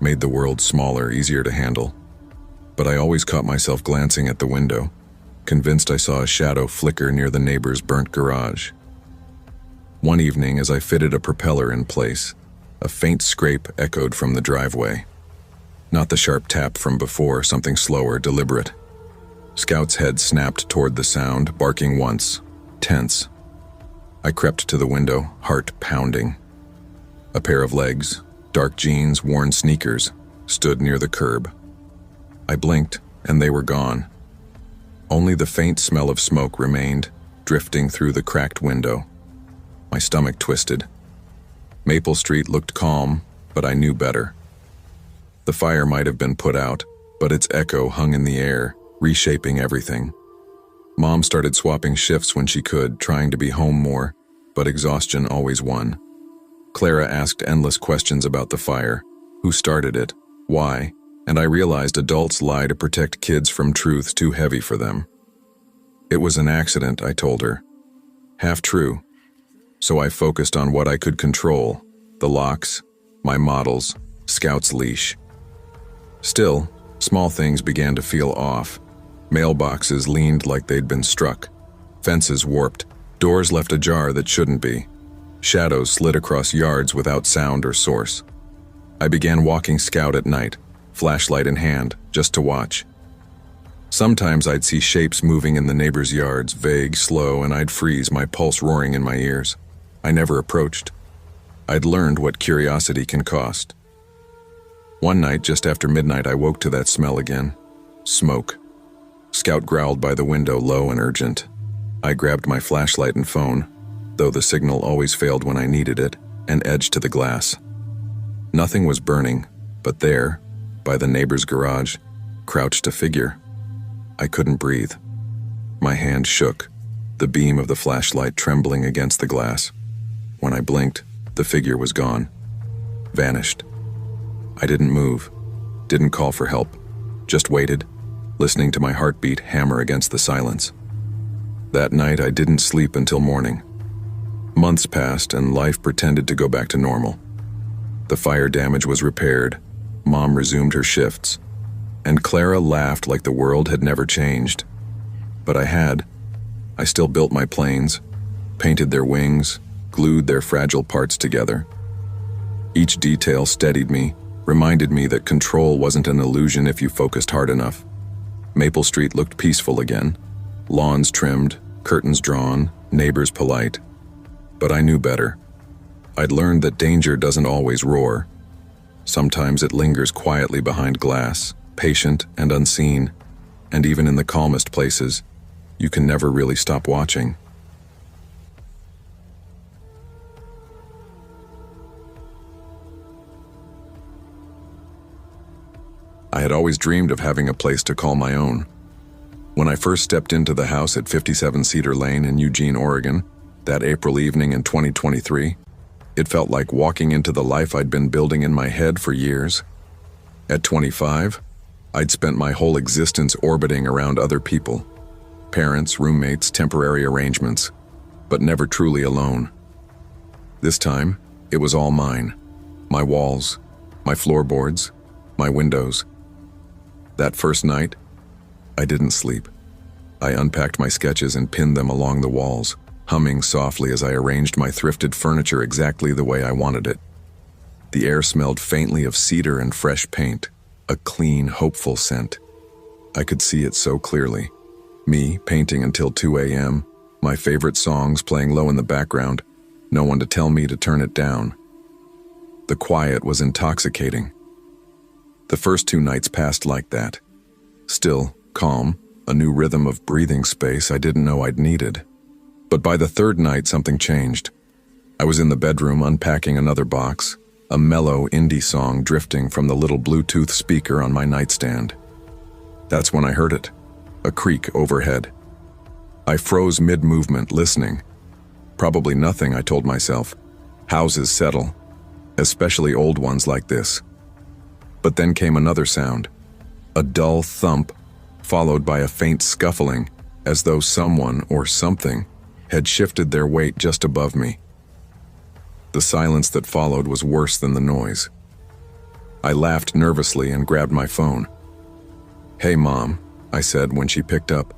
made the world smaller, easier to handle. But I always caught myself glancing at the window, convinced I saw a shadow flicker near the neighbor's burnt garage. One evening, as I fitted a propeller in place, a faint scrape echoed from the driveway. Not the sharp tap from before, something slower, deliberate. Scout's head snapped toward the sound, barking once, tense. I crept to the window, heart pounding. A pair of legs, dark jeans, worn sneakers, stood near the curb. I blinked, and they were gone. Only the faint smell of smoke remained, drifting through the cracked window. My stomach twisted. Maple Street looked calm, but I knew better. The fire might have been put out, but its echo hung in the air, reshaping everything. Mom started swapping shifts when she could, trying to be home more, but exhaustion always won. Clara asked endless questions about the fire, who started it, why, and I realized adults lie to protect kids from truths too heavy for them. It was an accident, I told her. Half true. So I focused on what I could control, the locks, my models, Scout's leash. Still, small things began to feel off. Mailboxes leaned like they'd been struck. Fences warped. Doors left ajar that shouldn't be. Shadows slid across yards without sound or source. I began walking Scout at night, flashlight in hand, just to watch. Sometimes I'd see shapes moving in the neighbors' yards, vague, slow, and I'd freeze, my pulse roaring in my ears. I never approached. I'd learned what curiosity can cost. One night, just after midnight, I woke to that smell again. Smoke. Scout growled by the window, low and urgent. I grabbed my flashlight and phone, though the signal always failed when I needed it, and edged to the glass. Nothing was burning, but there, by the neighbor's garage, crouched a figure. I couldn't breathe. My hand shook, the beam of the flashlight trembling against the glass. When I blinked, the figure was gone. Vanished. I didn't move, didn't call for help, just waited, listening to my heartbeat hammer against the silence. That night I didn't sleep until morning. Months passed and life pretended to go back to normal. The fire damage was repaired, Mom resumed her shifts, and Clara laughed like the world had never changed. But I had. I still built my planes, painted their wings, glued their fragile parts together. Each detail steadied me, reminded me that control wasn't an illusion if you focused hard enough. Maple Street looked peaceful again, lawns trimmed, curtains drawn, neighbors polite. But I knew better. I'd learned that danger doesn't always roar. Sometimes it lingers quietly behind glass, patient and unseen, and even in the calmest places, you can never really stop watching. I had always dreamed of having a place to call my own. When I first stepped into the house at 57 Cedar Lane in Eugene, Oregon, that April evening in 2023, it felt like walking into the life I'd been building in my head for years. At 25, I'd spent my whole existence orbiting around other people, parents, roommates, temporary arrangements, but never truly alone. This time, it was all mine. My walls, my floorboards, my windows. That first night, I didn't sleep. I unpacked my sketches and pinned them along the walls, humming softly as I arranged my thrifted furniture exactly the way I wanted it. The air smelled faintly of cedar and fresh paint, a clean, hopeful scent. I could see it so clearly. Me painting until 2 a.m., my favorite songs playing low in the background, no one to tell me to turn it down. The quiet was intoxicating. The first 2 nights passed like that. Still, calm, a new rhythm of breathing space I didn't know I'd needed. But by the 3rd night, something changed. I was in the bedroom unpacking another box, a mellow indie song drifting from the little Bluetooth speaker on my nightstand. That's when I heard it, a creak overhead. I froze mid-movement, listening. Probably nothing, I told myself. Houses settle, especially old ones like this. But then came another sound, a dull thump, followed by a faint scuffling, as though someone or something had shifted their weight just above me. The silence that followed was worse than the noise. I laughed nervously and grabbed my phone. "Hey, Mom," I said when she picked up.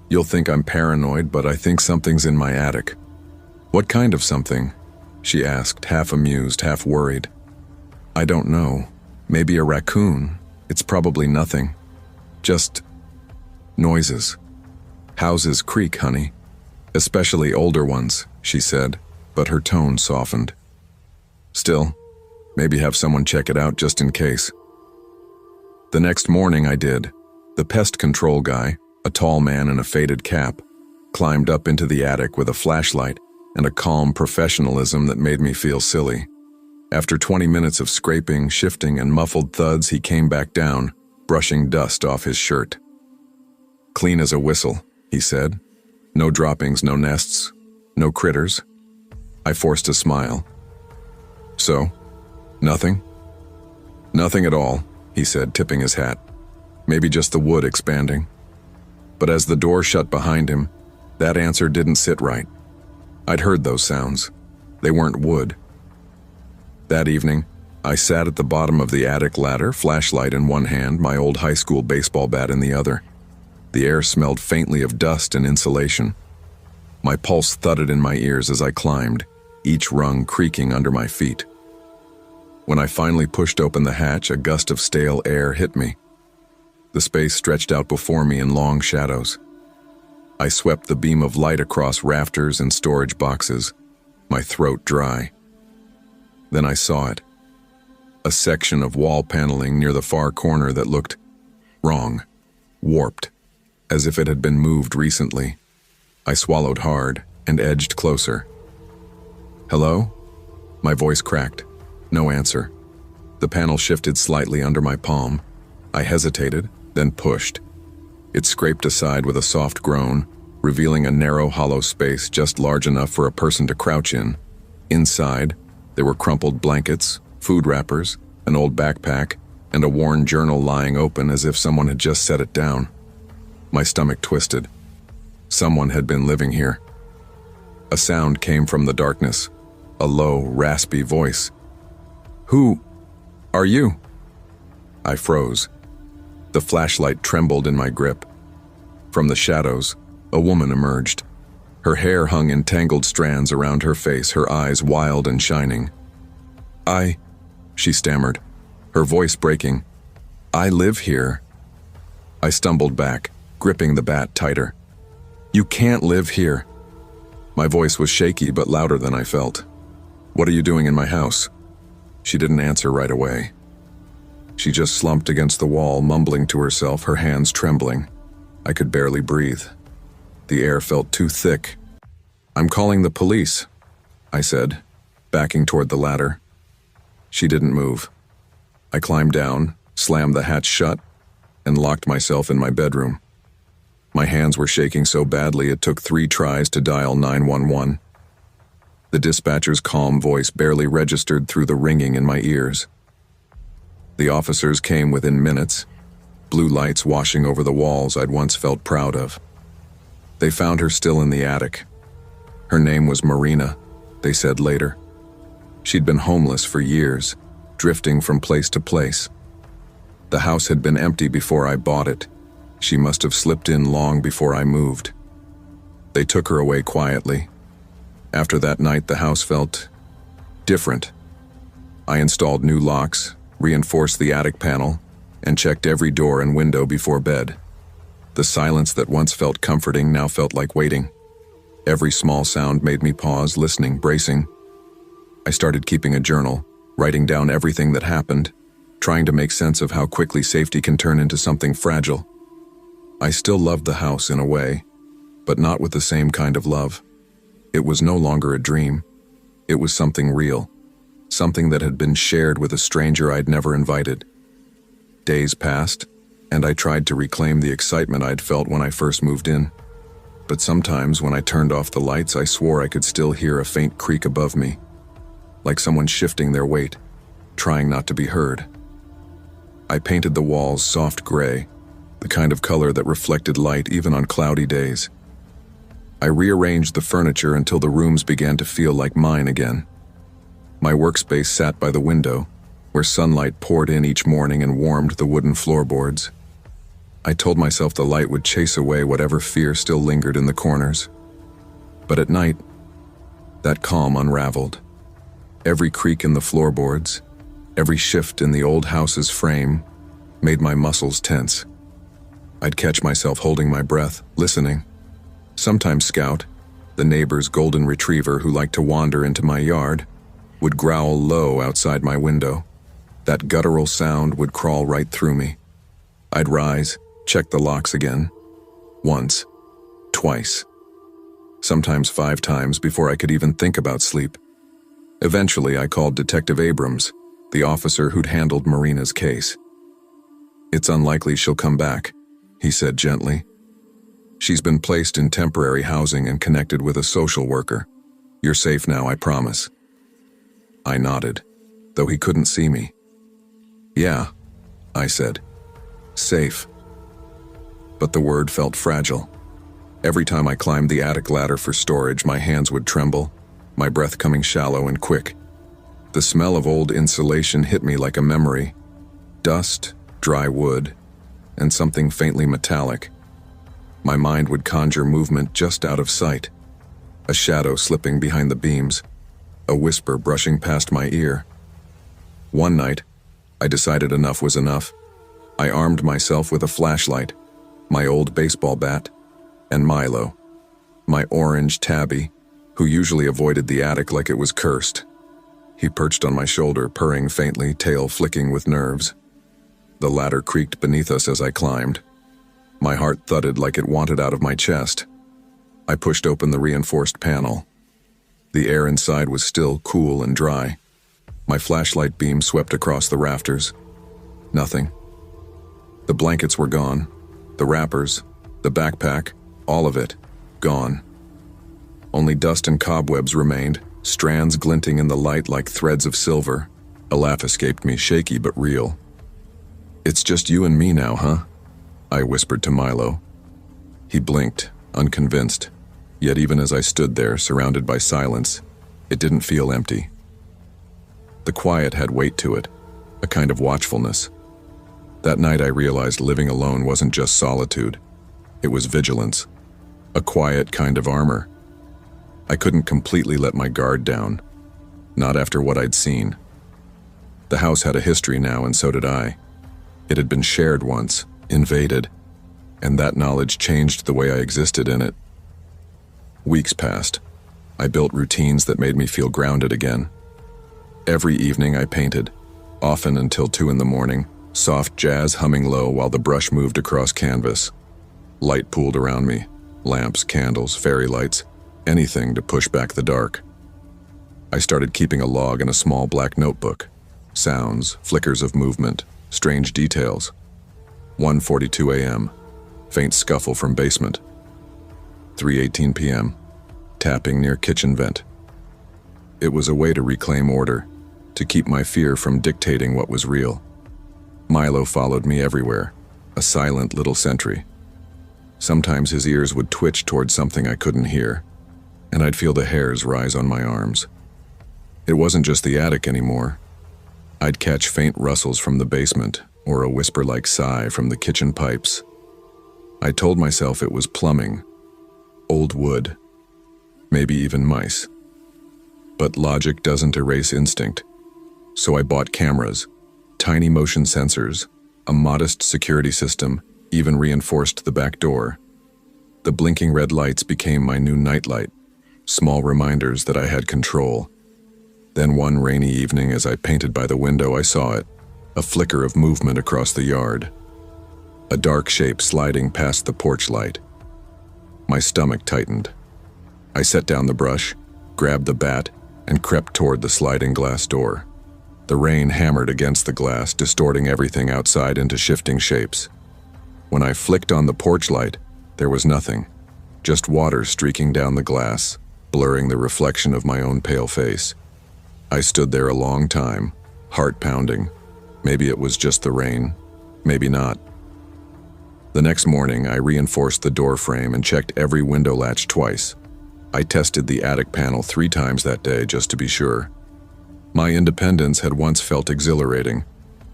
"You'll think I'm paranoid, but I think something's in my attic." "What kind of something?" she asked, half amused, half worried. "I don't know. Maybe a raccoon. It's probably nothing. Just noises. Houses creak, honey. Especially older ones," she said, but her tone softened. "Still, maybe have someone check it out just in case." The next morning I did. The pest control guy, a tall man in a faded cap, climbed up into the attic with a flashlight and a calm professionalism that made me feel silly. After 20 minutes of scraping, shifting, and muffled thuds, he came back down, brushing dust off his shirt. "Clean as a whistle," he said. "No droppings, no nests, no critters." I forced a smile. "So, nothing?" "Nothing at all," he said, tipping his hat. "Maybe just the wood expanding." But as the door shut behind him, that answer didn't sit right. I'd heard those sounds. They weren't wood. That evening, I sat at the bottom of the attic ladder, flashlight in one hand, my old high school baseball bat in the other. The air smelled faintly of dust and insulation. My pulse thudded in my ears as I climbed, each rung creaking under my feet. When I finally pushed open the hatch, a gust of stale air hit me. The space stretched out before me in long shadows. I swept the beam of light across rafters and storage boxes, my throat dry. Then I saw it. A section of wall paneling near the far corner that looked wrong, warped, as if it had been moved recently. I swallowed hard and edged closer. "Hello?" My voice cracked. No answer. The panel shifted slightly under my palm. I hesitated, then pushed. It scraped aside with a soft groan, revealing a narrow, hollow space just large enough for a person to crouch in. Inside, there were crumpled blankets, food wrappers, an old backpack, and a worn journal lying open as if someone had just set it down. My stomach twisted. Someone had been living here. A sound came from the darkness, a low, raspy voice. "Who are you?" I froze. The flashlight trembled in my grip. From the shadows, a woman emerged. Her hair hung in tangled strands around her face, her eyes wild and shining. She stammered, her voice breaking. "I live here." I stumbled back, gripping the bat tighter. "You can't live here." My voice was shaky but louder than I felt. "What are you doing in my house?" She didn't answer right away. She just slumped against the wall, mumbling to herself, her hands trembling. I could barely breathe. The air felt too thick. "I'm calling the police," I said, backing toward the ladder. She didn't move. I climbed down, slammed the hatch shut, and locked myself in my bedroom. My hands were shaking so badly it took 3 tries to dial 911. The dispatcher's calm voice barely registered through the ringing in my ears. The officers came within minutes, blue lights washing over the walls I'd once felt proud of. They found her still in the attic. Her name was Marina, they said later. She'd been homeless for years, drifting from place to place. The house had been empty before I bought it. She must have slipped in long before I moved. They took her away quietly. After that night, the house felt different. I installed new locks, reinforced the attic panel, and checked every door and window before bed. The silence that once felt comforting now felt like waiting. Every small sound made me pause, listening, bracing. I started keeping a journal, writing down everything that happened, trying to make sense of how quickly safety can turn into something fragile. I still loved the house in a way, but not with the same kind of love. It was no longer a dream. It was something real, something that had been shared with a stranger I'd never invited. Days passed, and I tried to reclaim the excitement I'd felt when I first moved in. But sometimes when I turned off the lights, I swore I could still hear a faint creak above me, like someone shifting their weight, trying not to be heard. I painted the walls soft gray, the kind of color that reflected light even on cloudy days. I rearranged the furniture until the rooms began to feel like mine again. My workspace sat by the window, where sunlight poured in each morning and warmed the wooden floorboards. I told myself the light would chase away whatever fear still lingered in the corners. But at night, that calm unraveled. Every creak in the floorboards, every shift in the old house's frame, made my muscles tense. I'd catch myself holding my breath, listening. Sometimes Scout, the neighbor's golden retriever who liked to wander into my yard, would growl low outside my window. That guttural sound would crawl right through me. I'd rise, check the locks again. Once, twice, sometimes 5 times before I could even think about sleep. Eventually, I called Detective Abrams, the officer who'd handled Marina's case. "It's unlikely she'll come back," he said gently. "She's been placed in temporary housing and connected with a social worker. You're safe now, I promise." I nodded, though he couldn't see me. "Yeah," I said. "Safe." But the word felt fragile. Every time I climbed the attic ladder for storage, my hands would tremble, my breath coming shallow and quick. The smell of old insulation hit me like a memory. Dust, dry wood, and something faintly metallic. My mind would conjure movement just out of sight. A shadow slipping behind the beams, a whisper brushing past my ear. One night, I decided enough was enough. I armed myself with a flashlight, my old baseball bat, and Milo, my orange tabby, who usually avoided the attic like it was cursed. He perched on my shoulder, purring faintly, tail flicking with nerves. The ladder creaked beneath us as I climbed. My heart thudded like it wanted out of my chest. I pushed open the reinforced panel. The air inside was still cool and dry. My flashlight beam swept across the rafters. Nothing. The blankets were gone. The wrappers, the backpack, all of it, gone. Only dust and cobwebs remained, strands glinting in the light like threads of silver. A laugh escaped me, shaky but real. "It's just you and me now, huh?" I whispered to Milo. He blinked, unconvinced. Yet even as I stood there, surrounded by silence, it didn't feel empty. The quiet had weight to it, a kind of watchfulness. That night I realized living alone wasn't just solitude. It was vigilance, a quiet kind of armor. I couldn't completely let my guard down, not after what I'd seen. The house had a history now, and so did I. It had been shared once, invaded, and that knowledge changed the way I existed in it. Weeks passed. I built routines that made me feel grounded again. Every evening I painted, often until 2 a.m, soft jazz humming low while the brush moved across canvas. Light pooled around me, lamps, candles, fairy lights, anything to push back the dark. I started keeping a log in a small black notebook. Sounds, flickers of movement, strange details. 1:42 a.m, faint scuffle from basement. 3:18 p.m, tapping near kitchen vent. It was a way to reclaim order, to keep my fear from dictating what was real. Milo followed me everywhere, a silent little sentry. Sometimes his ears would twitch toward something I couldn't hear, and I'd feel the hairs rise on my arms. It wasn't just the attic anymore. I'd catch faint rustles from the basement, or a whisper-like sigh from the kitchen pipes. I told myself it was plumbing, old wood, maybe even mice. But logic doesn't erase instinct. So I bought cameras, tiny motion sensors, a modest security system, even reinforced the back door. The blinking red lights became my new nightlight, small reminders that I had control. Then one rainy evening, as I painted by the window, I saw it, a flicker of movement across the yard. A dark shape sliding past the porch light. My stomach tightened. I set down the brush, grabbed the bat, and crept toward the sliding glass door. The rain hammered against the glass, distorting everything outside into shifting shapes. When I flicked on the porch light, there was nothing, just water streaking down the glass, blurring the reflection of my own pale face. I stood there a long time, heart pounding. Maybe it was just the rain, maybe not. The next morning, I reinforced the door frame and checked every window latch twice. I tested the attic panel 3 times that day just to be sure. My independence had once felt exhilarating,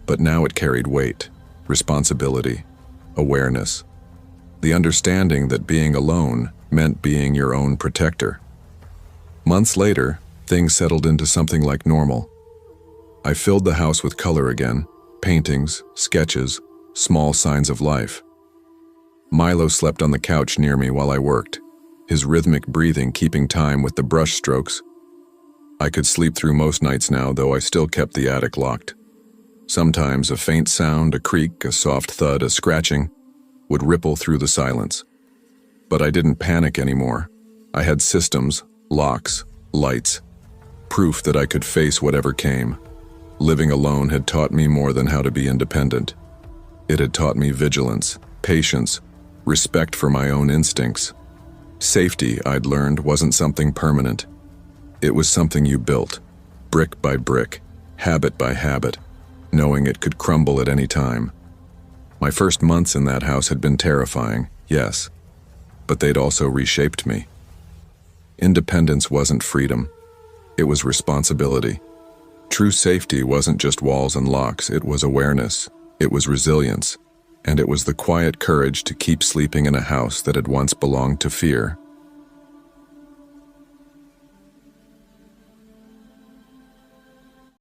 but now it carried weight, responsibility, awareness. The understanding that being alone meant being your own protector. Months later, things settled into something like normal. I filled the house with color again, paintings, sketches, small signs of life. Milo slept on the couch near me while I worked, his rhythmic breathing keeping time with the brush strokes. I could sleep through most nights now, though I still kept the attic locked. Sometimes a faint sound, a creak, a soft thud, a scratching, would ripple through the silence. But I didn't panic anymore. I had systems, locks, lights, proof that I could face whatever came. Living alone had taught me more than how to be independent. It had taught me vigilance, patience, respect for my own instincts. Safety, I'd learned, wasn't something permanent. It was something you built, brick by brick, habit by habit, knowing it could crumble at any time. My first months in that house had been terrifying, yes, but they'd also reshaped me. Independence wasn't freedom. It was responsibility. True safety wasn't just walls and locks, it was awareness, it was resilience, and it was the quiet courage to keep sleeping in a house that had once belonged to fear.